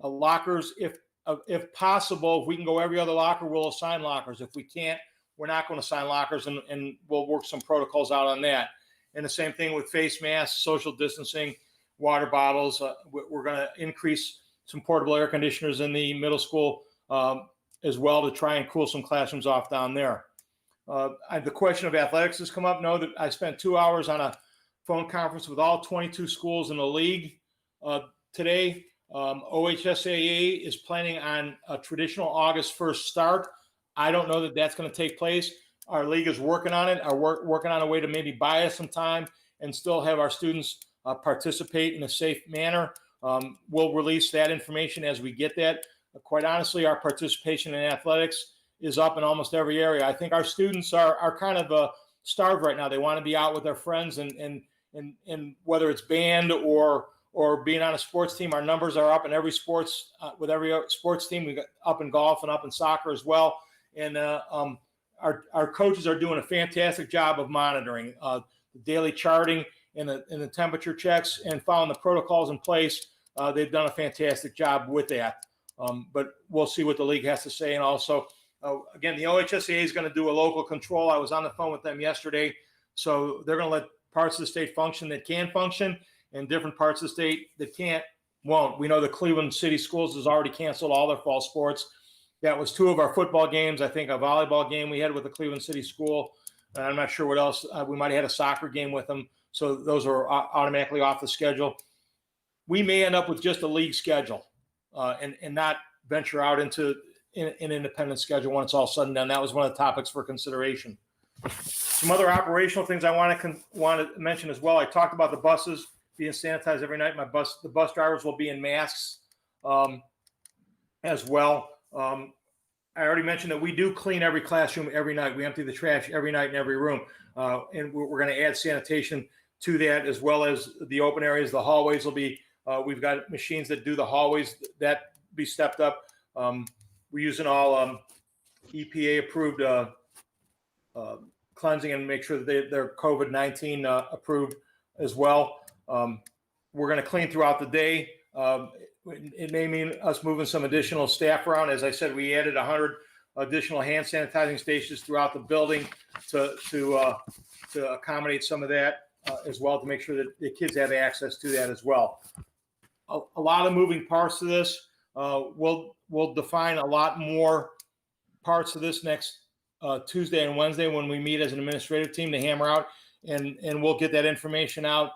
Lockers, if possible, if we can go every other locker, we'll assign lockers. If we can't, we're not going to sign lockers, and we'll work some protocols out on that. And the same thing with face masks, social distancing, water bottles. We're going to increase some portable air conditioners in the middle school as well to try and cool some classrooms off down there. The question of athletics has come up. Know that I spent 2 hours on a phone conference with all 22 schools in the league today. OHSAA is planning on a traditional August 1st start. I don't know that that's going to take place. Our league is working on it. Working on a way to maybe buy us some time and still have our students participate in a safe manner. We'll release that information as we get that. Quite honestly, our participation in athletics is up in almost every area. I think our students are kind of starved right now. They want to be out with their friends, and whether it's band or being on a sports team, our numbers are up in every sports with every sports team. We got up in golf and up in soccer as well. And our coaches are doing a fantastic job of monitoring the daily charting and the temperature checks and following the protocols in place. They've done a fantastic job with that. But we'll see what the league has to say. And also, again, the OHSAA is going to do a local control. I was on the phone with them yesterday. So they're going to let parts of the state function that can function, and different parts of the state that can't, won't. We know the Cleveland City Schools has already canceled all their fall sports. That was 2 of our football games. I think a volleyball game we had with the Cleveland City School. I'm not sure what else. We might have had a soccer game with them. So those are automatically off the schedule. We may end up with just a league schedule and not venture out into an independent schedule when it's all said and done. That was one of the topics for consideration. Some other operational things I want to mention as well. I talked about the buses being sanitized every night. The bus drivers will be in masks as well. I already mentioned that we do clean every classroom every night. We empty the trash every night in every room. And we're going to add sanitation to that, as well as the open areas. The hallways will be, we've got machines that do the hallways that be stepped up. We're using all EPA approved cleansing and make sure that they're COVID-19 approved as well. We're going to clean throughout the day. It may mean us moving some additional staff around. As I said, we added 100 additional hand sanitizing stations throughout the building to accommodate some of that as well, to make sure that the kids have access to that as well. A lot of moving parts to this. We'll define a lot more parts of this next Tuesday and Wednesday when we meet as an administrative team to hammer out, and we'll get that information out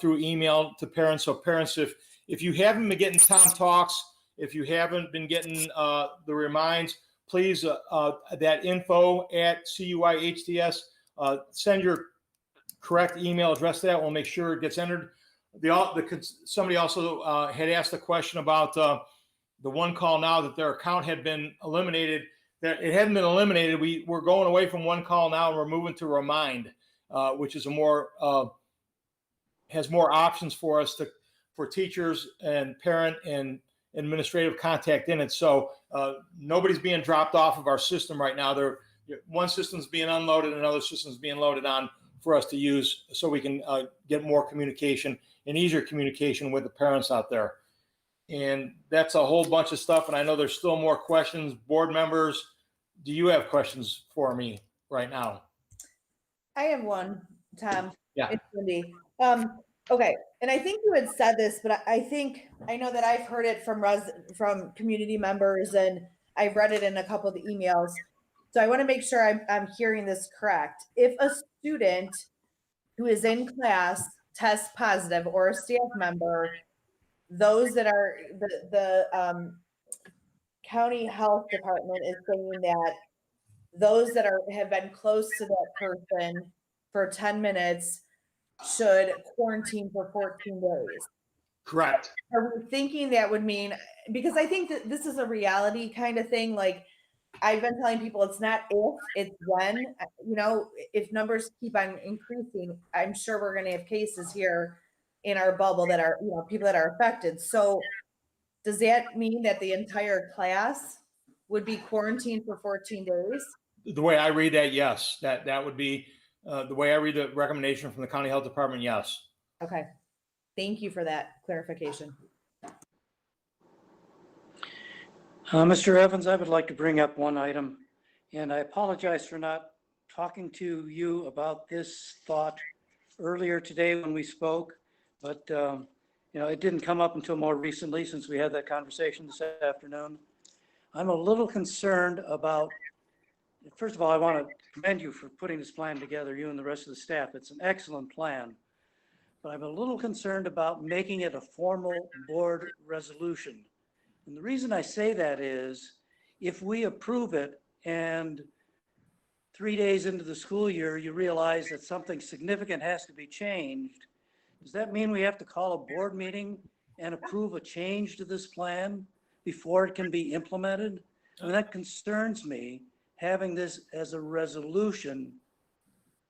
through email to parents. So parents, if you haven't been getting Tom Talks, if you haven't been getting the reminds, please, that info at CUIHTS, send your correct email address to that. We'll make sure it gets entered. Somebody also had asked a question about the One Call Now, that their account had been eliminated. That it hadn't been eliminated. We're going away from One Call Now and we're moving to Remind, which is has more options for us for teachers and parent and administrative contact in it. So nobody's being dropped off of our system right now. One system's being unloaded, and another system's being loaded on for us to use, so we can get more communication and easier communication with the parents out there. And that's a whole bunch of stuff. And I know there's still more questions. Board members, do you have questions for me right now? I have one, Tom. Yeah. It's Cindy. Okay. And I think you had said this, but I know that I've heard it from community members, and I've read it in a couple of the emails. So I want to make sure I'm hearing this correct. If a student who is in class tests positive, or a staff member, those that are the county health department is saying that those that have been close to that person for 10 minutes should quarantine for 14 days. Correct. Are we thinking that would mean, because I think that this is a reality kind of thing. Like, I've been telling people, it's not if, it's when. If numbers keep on increasing, I'm sure we're going to have cases here in our bubble that are, people that are affected. So does that mean that the entire class would be quarantined for 14 days? The way I read that, yes. That would be the way I read the recommendation from the county health department, yes. Okay. Thank you for that clarification. Mr. Evans, I would like to bring up one item And I apologize for not talking to you about this thought earlier today when we spoke, but, it didn't come up until more recently since we had that conversation this afternoon. I'm a little concerned about, first of all, I want to commend you for putting this plan together, you and the rest of the staff. It's an excellent plan. But I'm a little concerned about making it a formal board resolution. And the reason I say that is if we approve it and 3 days into the school year, you realize that something significant has to be changed, does that mean we have to call a board meeting and approve a change to this plan before it can be implemented? I mean, that concerns me, having this as a resolution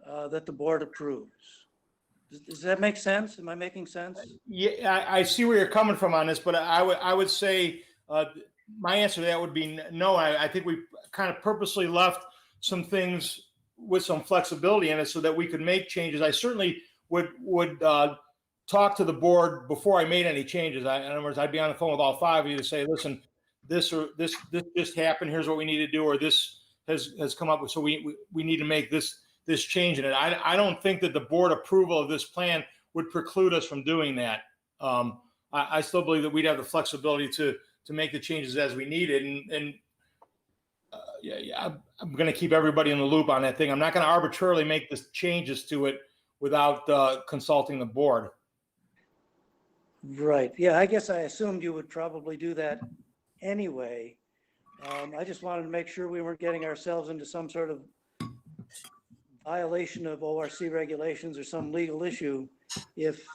that the board approves. Does that make sense? Am I making sense? Yeah, I see where you're coming from on this, but I would say my answer to that would be no. I think we kind of purposely left some things with some flexibility in it so that we could make changes. I certainly would talk to the board before I made any changes. In other words, I'd be on the phone with all five of you to say, listen, this just happened. Here's what we need to do, or this has come up with. So we need to make this change in it. I don't think that the board approval of this plan would preclude us from doing that. I still believe that we'd have the flexibility to make the changes as we need it. And I'm going to keep everybody in the loop on that thing. I'm not going to arbitrarily make the changes to it without consulting the board. Right. Yeah, I guess I assumed you would probably do that anyway. I just wanted to make sure we weren't getting ourselves into some sort of violation of ORC regulations or some legal issue. If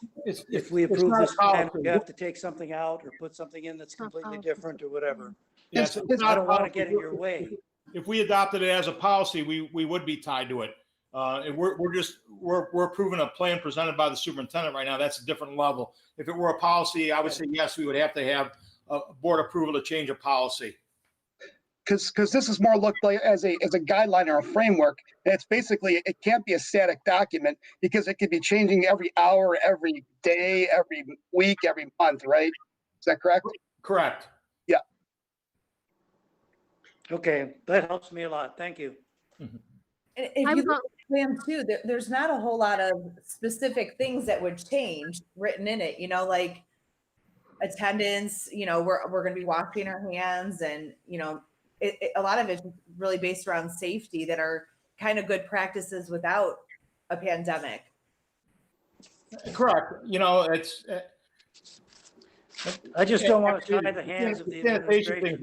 we approve this plan, we have to take something out or put something in that's completely different or whatever. Yes, I don't want to get in your way. If we adopted it as a policy, we would be tied to it. And we're approving a plan presented by the superintendent right now. That's a different level. If it were a policy, I would say yes, we would have to have a board approval to change a policy. Because this is more looked like as a guideline or a framework. And it's basically, it can't be a static document because it could be changing every hour, every day, every week, every month, right? Is that correct? Correct. Yeah. Okay, that helps me a lot. Thank you. And if you look at the plan too, there's not a whole lot of specific things that would change written in it, like attendance, we're going to be washing our hands and, a lot of it's really based around safety that are kind of good practices without a pandemic. Correct. It's. I just don't want to tie the hands of the administration.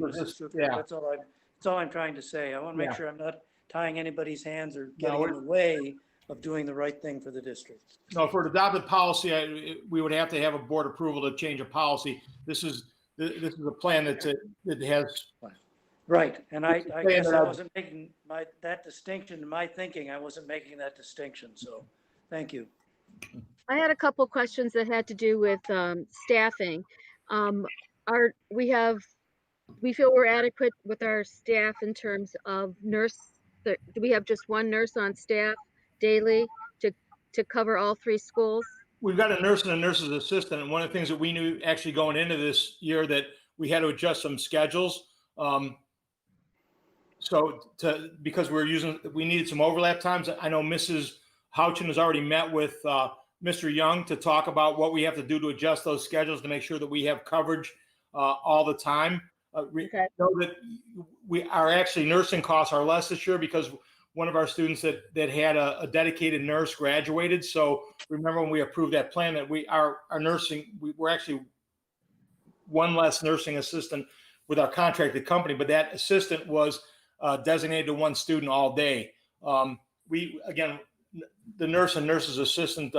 Yeah. That's all I'm trying to say. I want to make sure I'm not tying anybody's hands or getting in the way of doing the right thing for the district. No, if we're adopted policy, we would have to have a board approval to change a policy. This is a plan that has. Right, and I guess I wasn't making that distinction in my thinking. I wasn't making that distinction, so thank you. I had a couple questions that had to do with staffing. We feel we're adequate with our staff in terms of nurse. Do we have just one nurse on staff daily to cover all three schools? We've got a nurse and a nurse's assistant, and one of the things that we knew actually going into this year that we had to adjust some schedules. Because we needed some overlap times. I know Mrs. Houchin has already met with Mr. Young to talk about what we have to do to adjust those schedules to make sure that we have coverage all the time. Okay. Know that our actually nursing costs are less this year because one of our students that had a dedicated nurse graduated. So remember when we approved that plan that our nursing, we're actually one less nursing assistant with our contracted company, but that assistant was designated to one student all day. The nurse and nurse's assistant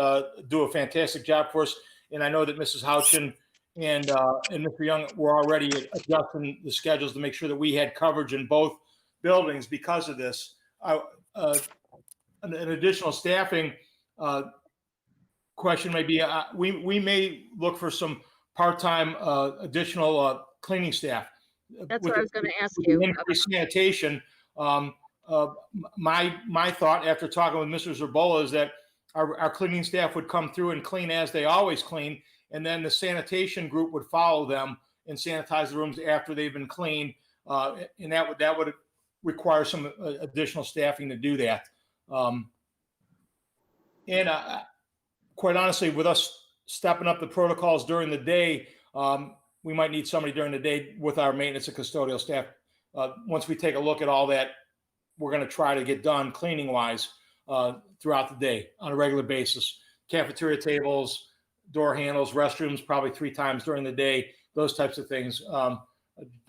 do a fantastic job for us. And I know that Mrs. Houchin and Mr. Young were already adjusting the schedules to make sure that we had coverage in both buildings because of this. An additional staffing question may be, we may look for some part-time additional cleaning staff. That's what I was going to ask you. Increased sanitation. My thought after talking with Mr. Zerbola is that our cleaning staff would come through and clean as they always clean, and then the sanitation group would follow them and sanitize the rooms after they've been cleaned, and that would require some additional staffing to do that. And quite honestly, with us stepping up the protocols during the day, we might need somebody during the day with our maintenance and custodial staff. Once we take a look at all that, we're going to try to get done cleaning wise throughout the day on a regular basis. Cafeteria tables, door handles, restrooms, probably 3 times during the day, those types of things, to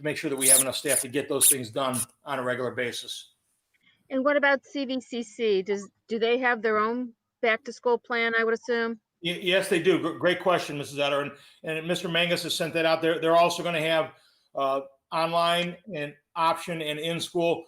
make sure that we have enough staff to get those things done on a regular basis. And what about CVCC? Do they have their own back to school plan, I would assume? Yes, they do. Great question, Mrs. Etter. And Mr. Mangus has sent that out there. They're also going to have online and option and in school.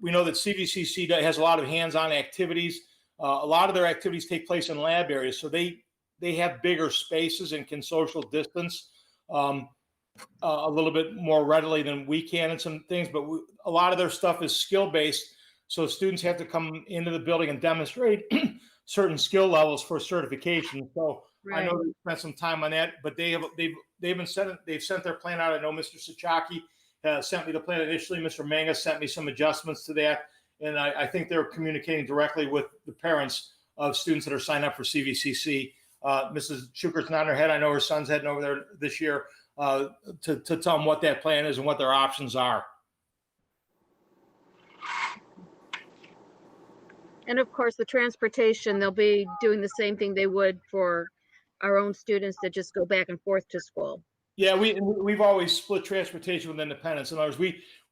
We know that CVCC has a lot of hands-on activities. A lot of their activities take place in lab areas, so they have bigger spaces and can social distance a little bit more readily than we can in some things. But a lot of their stuff is skill-based, so students have to come into the building and demonstrate certain skill levels for certification. So Right. I know they spent some time on that, but they've sent their plan out. I know Mr. Sachaki sent me the plan initially. Mr. Mangus sent me some adjustments to that. And I think they're communicating directly with the parents of students that are signed up for CVCC. Mrs. Schuker's nodding her head. I know her son's heading over there this year to tell them what that plan is and what their options are. And of course, the transportation, they'll be doing the same thing they would for our own students that just go back and forth to school. Yeah, we've always split transportation with Independence. In other words,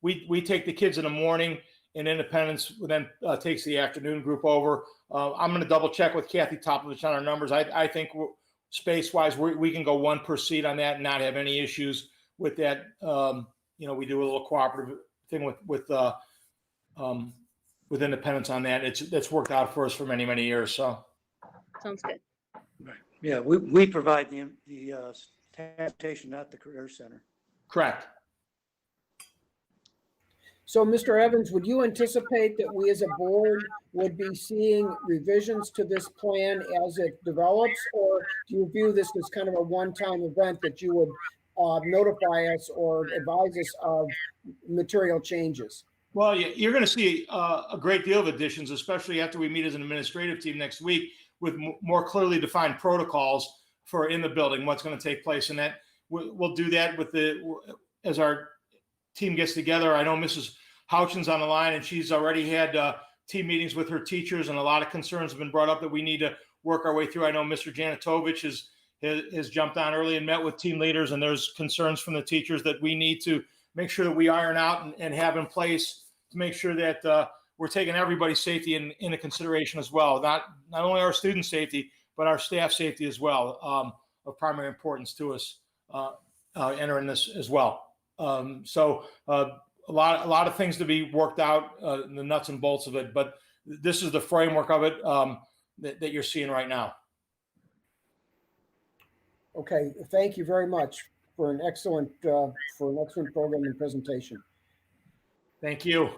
we take the kids in the morning, and Independence then takes the afternoon group over. I'm going to double check with Kathy Topovich on our numbers. I think space wise, we can go 1 per seat on that and not have any issues with that. We do a little cooperative thing with Independence on that. It's worked out for us for many, many years. So Sounds good. Right. Yeah, we provide the transportation at the Career Center. correct. So, Mr. Evans, would you anticipate that we as a board would be seeing revisions to this plan as it develops? Or do you view this as kind of a one-time event that you would notify us or advise us of material changes? Well, you're going to see a great deal of additions, especially after we meet as an administrative team next week with more clearly defined protocols for in the building, what's going to take place. And that we'll do that as our team gets together. I know Mrs. Houchin's on the line, and she's already had team meetings with her teachers, and a lot of concerns have been brought up that we need to work our way through. I know Mr. Topovich has jumped on early and met with team leaders, and there's concerns from the teachers that we need to make sure that we iron out and have in place to make sure that we're taking everybody's safety into consideration as well. Not only our student safety, but our staff safety as well, of primary importance to us entering this as well. So a lot of things to be worked out, the nuts and bolts of it, but this is the framework of it that you're seeing right now. Okay, thank you very much for an excellent program and presentation. Thank you.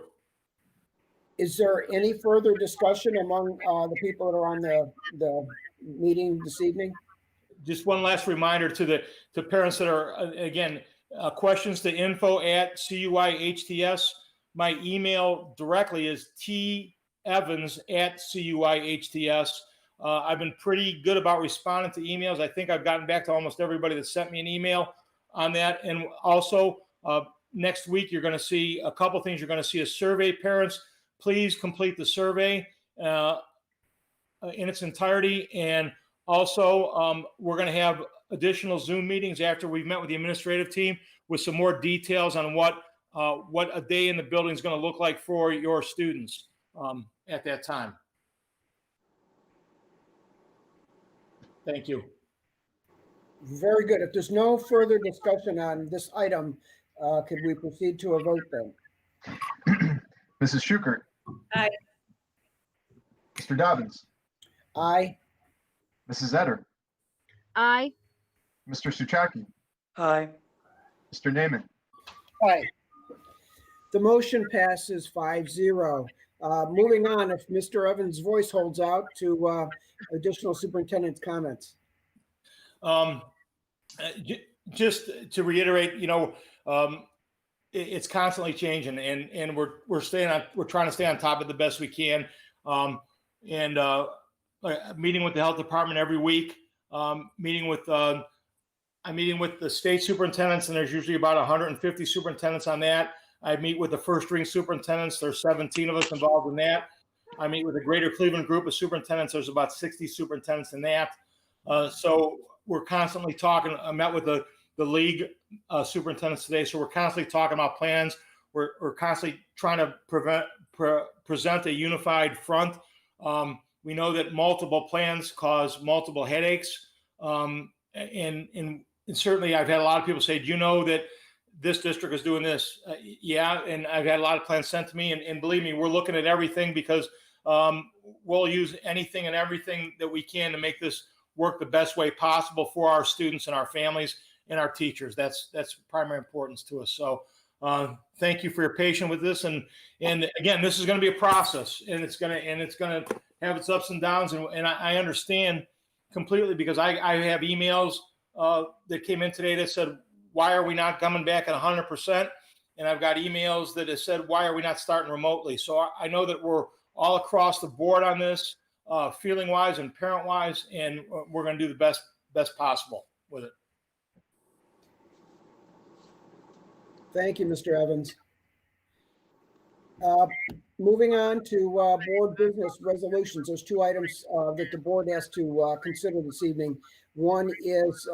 Is there any further discussion among the people that are on the meeting this evening? Just one last reminder to parents that are, again, questions to info@CUIHTS. My email directly is tevans@CUIHTS. I've been pretty good about responding to emails. I think I've gotten back to almost everybody that sent me an email on that. And also next week, you're going to see a couple things. You're going to see a survey. Parents, please complete the survey in its entirety. And also we're going to have additional Zoom meetings after we've met with the administrative team with some more details on what a day in the building is going to look like for your students at that time. Thank you. Very good. If there's no further discussion on this item, could we proceed to a vote then? Mrs. Schukert. Aye. Mr. Dobbins. Aye. Mrs. Etter. Aye. Mr. Suchaki. Aye. Mr. Naaman. Aye. The motion passes 5-0. Moving on, if Mr. Evans' voice holds out, to additional superintendent's comments. Just to reiterate, it's constantly changing, and we're trying to stay on top of it the best we can. And meeting with the health department every week, I'm meeting with the state superintendents, and there's usually about 150 superintendents on that. I meet with the first ring superintendents. There's 17 of us involved in that. I meet with a greater Cleveland group of superintendents. There's about 60 superintendents in that. So we're constantly talking. I met with the league superintendents today. So we're constantly talking about plans. We're constantly trying to present a unified front. We know that multiple plans cause multiple headaches. And certainly I've had a lot of people say, do you know that this district is doing this? Yeah. And I've had a lot of plans sent to me, and believe me, we're looking at everything, because we'll use anything and everything that we can to make this work the best way possible for our students and our families and our teachers. That's primary importance to us. So thank you for your patience with this. And again, this is going to be a process, and it's going to have its ups and downs. And I understand completely, because I have emails that came in today that said, why are we not coming back at 100%? And I've got emails that have said, why are we not starting remotely? So I know that we're all across the board on this, feeling wise and parent wise, and we're going to do the best possible with it. Thank you, Mr. Evans. Moving on to board business resolutions. There's two items that the board has to consider this evening. One is,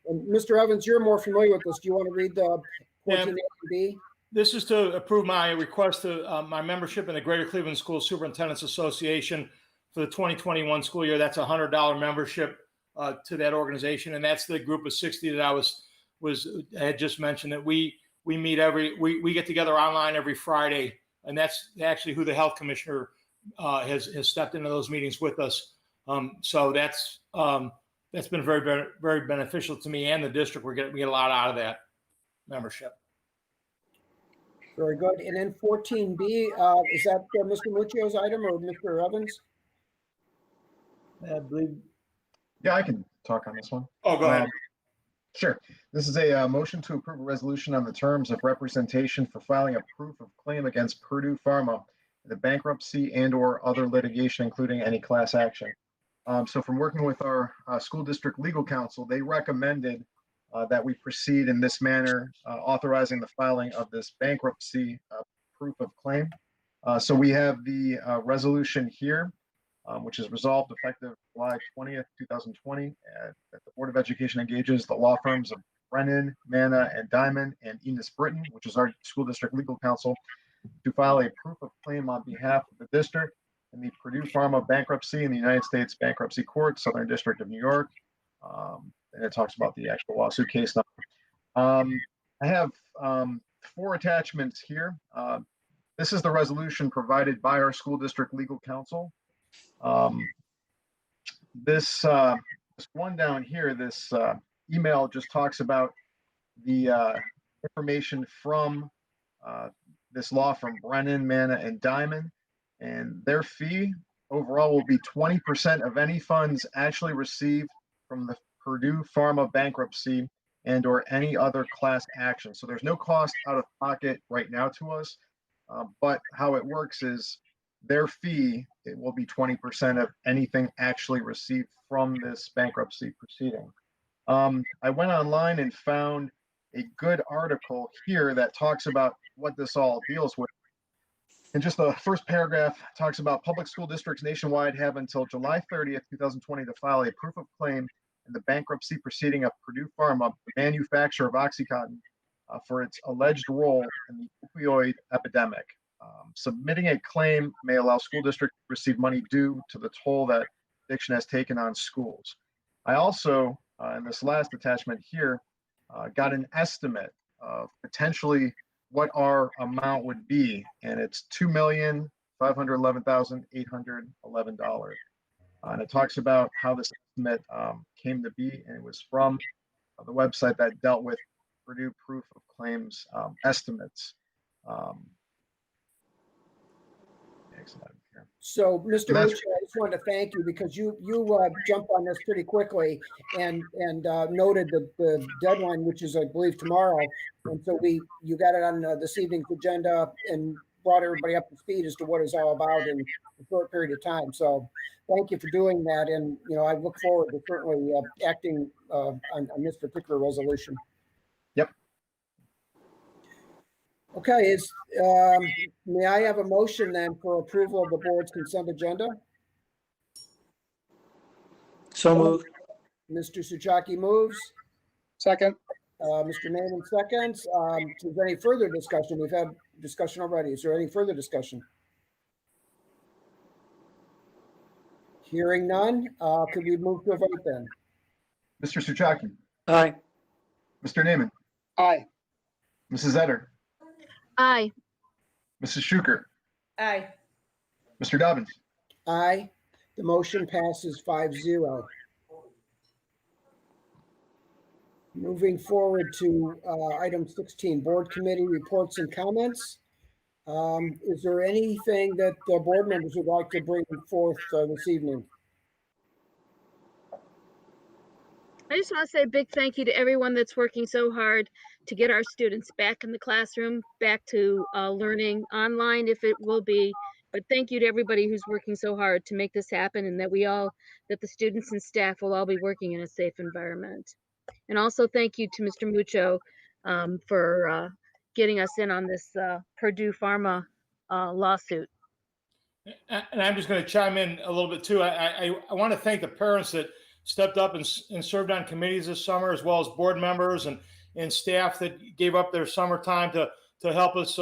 and Mr. Evans, you're more familiar with this. Do you want to read the 14A? This is to approve my request to my membership in the Greater Cleveland School Superintendents Association for the 2021 school year. That's a $100 membership to that organization, and that's the group of 60 that I had just mentioned. That we meet we get together online every Friday, and that's actually who the health commissioner has stepped into those meetings with us. So that's been very, very, very beneficial to me and the district. We get a lot out of that membership. Very good. And then 14B, is that Mr. Muccio's item or Mr. Evans? I believe. Yeah, I can talk on this one. Oh, go ahead. Sure. This is a motion to approve a resolution on the terms of representation for filing a proof of claim against Purdue Pharma, the bankruptcy and/or other litigation, including any class action. So from working with our school district legal counsel, they recommended that we proceed in this manner, authorizing the filing of this bankruptcy proof of claim. So we have the resolution here, which is resolved effective July 20th, 2020, that the Board of Education engages the law firms of Brennan, Manna, and Diamond, and Enos Britton, which is our school district legal counsel, to file a proof of claim on behalf of the district in the Purdue Pharma bankruptcy in the United States Bankruptcy Court, Southern District of New York. And it talks about the actual lawsuit case number. I have 4 attachments here. This is the resolution provided by our school district legal counsel. This one down here, this email just talks about the information from this law firm, Brennan, Manna, and Diamond, and their fee overall will be 20% of any funds actually received from the Purdue Pharma bankruptcy and or any other class action. So there's no cost out of pocket right now to us, but how it works is their fee, it will be 20% of anything actually received from this bankruptcy proceeding. I went online and found a good article here that talks about what this all deals with. And just the first paragraph talks about public school districts nationwide have until July 30th, 2020 to file a proof of claim in the bankruptcy proceeding of Purdue Pharma, the manufacturer of OxyContin, for its alleged role in the opioid epidemic. Submitting a claim may allow school districts to receive money due to the toll that addiction has taken on schools. I also, in this last attachment here, got an estimate of potentially what our amount would be, and it's $2,511,811. And it talks about how this estimate came to be, and it was from the website that dealt with Purdue proof of claims estimates. Excellent. So, Mr. That's- Mucci, I just wanted to thank you because you jumped on this pretty quickly and noted the deadline, which is, I believe, tomorrow. And so you got it on this evening's agenda and brought everybody up to speed as to what it's all about in a short period of time. So thank you for doing that. And, I look forward to certainly acting on this particular resolution. Yep. Okay, may I have a motion then for approval of the board's consent agenda? So moved. Mr. Suchaki moves. Second. Mr. Naaman seconds. Is there any further discussion? We've had discussion already. Is there any further discussion? Hearing none, could we move to a vote then? Mr. Suchaki, Aye. Mr. Naaman, Aye. Mrs. Etter, Aye. Mrs. Schuker, Aye. Mr. Dobbins. Aye. The motion passes 5-0. Moving forward to item 16, board committee reports and comments. Is there anything that the board members would like to bring forth this evening? I just want to say a big thank you to everyone that's working so hard to get our students back in the classroom, back to learning online if it will be. But thank you to everybody who's working so hard to make this happen and that the students and staff will all be working in a safe environment. And also thank you to Mr. Muccio for getting us in on this Purdue Pharma lawsuit. And I'm just going to chime in a little bit too. I want to thank the parents that stepped up and served on committees this summer, as well as board members and staff that gave up their summertime to help us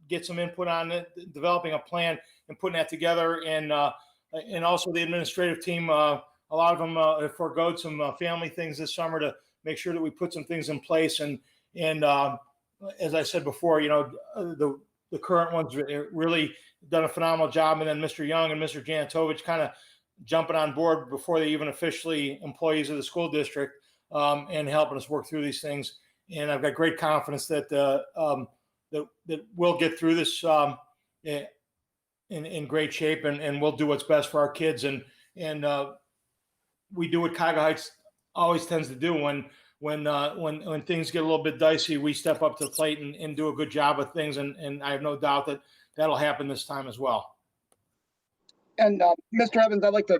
get some input on it, developing a plan and putting that together. And also the administrative team, a lot of them have forgoed some family things this summer to make sure that we put some things in place. And as I said before, the current ones really done a phenomenal job. And then Mr. Young and Mr. Topovich kind of jumping on board before they even officially employees of the school district and helping us work through these things. And I've got great confidence that that we'll get through this in great shape and we'll do what's best for our kids. And we do what Cuyahoga Heights always tends to do when things get a little bit dicey, we step up to the plate and do a good job of things. And I have no doubt that that'll happen this time as well. And Mr. Evans, I'd like to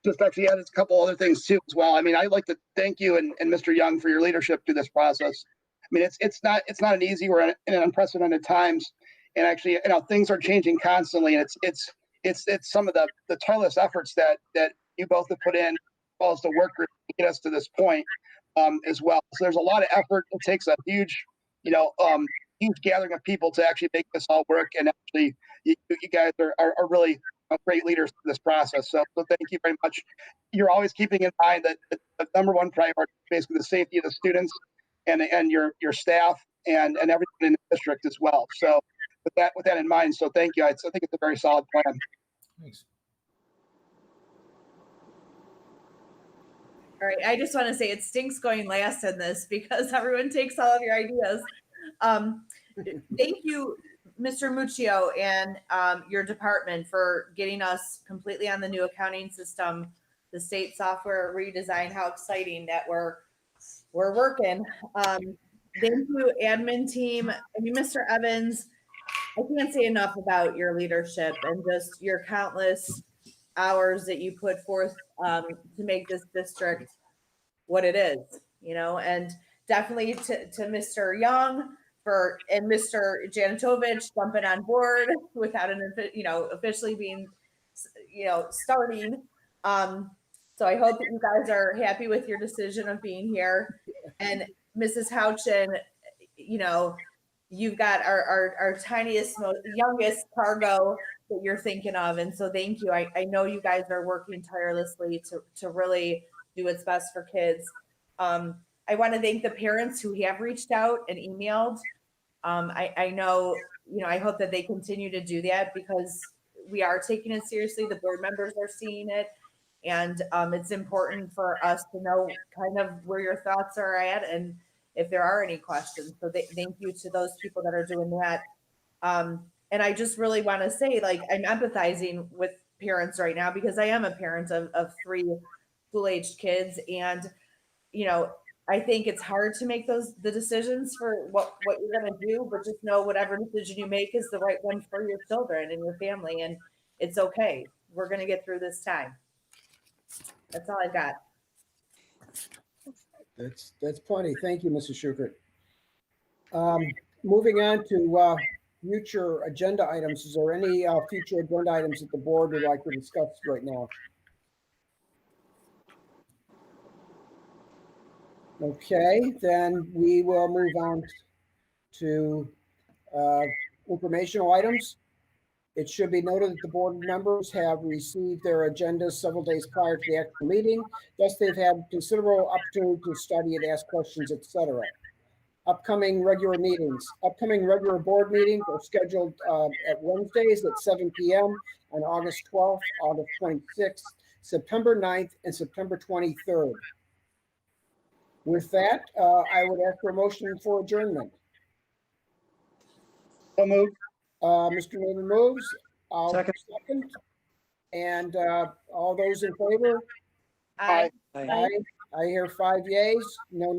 just actually add a couple other things too as well. I mean, I'd like to thank you and Mr. Young for your leadership through this process. I mean, it's not an easy, we're in unprecedented times, and actually, things are changing constantly, and it's some of the tireless efforts that you both have put in, as well as the work group to get us to this point as well. So there's a lot of effort. It takes a huge, huge gathering of people to actually make this all work, and actually, you guys are really great leaders in this process. So thank you very much. You're always keeping in mind that the number one priority is basically the safety of the students and your staff and everyone in the district as well. So with that in mind, so thank you. I think it's a very solid plan. Thanks. All right, I just want to say it stinks going last in this because everyone takes all of your ideas. Thank you, Mr. Muccio, and your department for getting us completely on the new accounting system, the state software redesign. How exciting that we're working. Thank you, admin team. I mean, Mr. Evans, I can't say enough about your leadership and just your countless hours that you put forth to make this district what it is, and definitely to Mr. Young and Mr. Janitovich jumping on board without officially being, starting. So I hope that you guys are happy with your decision of being here. And Mrs. Houchin, you've got our tiniest, youngest cargo that you're thinking of. And so thank you. I know you guys are working tirelessly to really do what's best for kids. I want to thank the parents who have reached out and emailed. I know, I hope that they continue to do that because we are taking it seriously. The board members are seeing it. And it's important for us to know kind of where your thoughts are at and if there are any questions. So thank you to those people that are doing that. And I just really want to say, like, I'm empathizing with parents right now because I am a parent of 3 school-aged kids. And, you know, I think it's hard to make the decisions for what you're going to do, but just know whatever decision you make is the right one for your children and your family. And it's okay. We're going to get through this time. That's all I've got. That's plenty. Thank you, Mrs. Schukert. Moving on to future agenda items. Is there any future agenda items that the board would like to discuss right now? Okay, then we will move on to informational items. It should be noted that the board members have received their agendas several days prior to the actual meeting. Thus, they've had considerable opportunity to study and ask questions, etc. Upcoming regular meetings. Upcoming regular board meetings are scheduled at Wednesdays at 7 p.m. on August 12th, August 26th, September 9th, and September 23rd. With that, I would ask for a motion for adjournment. So moved. Mr. Newman moves. I'll Second. second. And all those in favor? Aye. Aye. Aye. I hear 5 yeas, no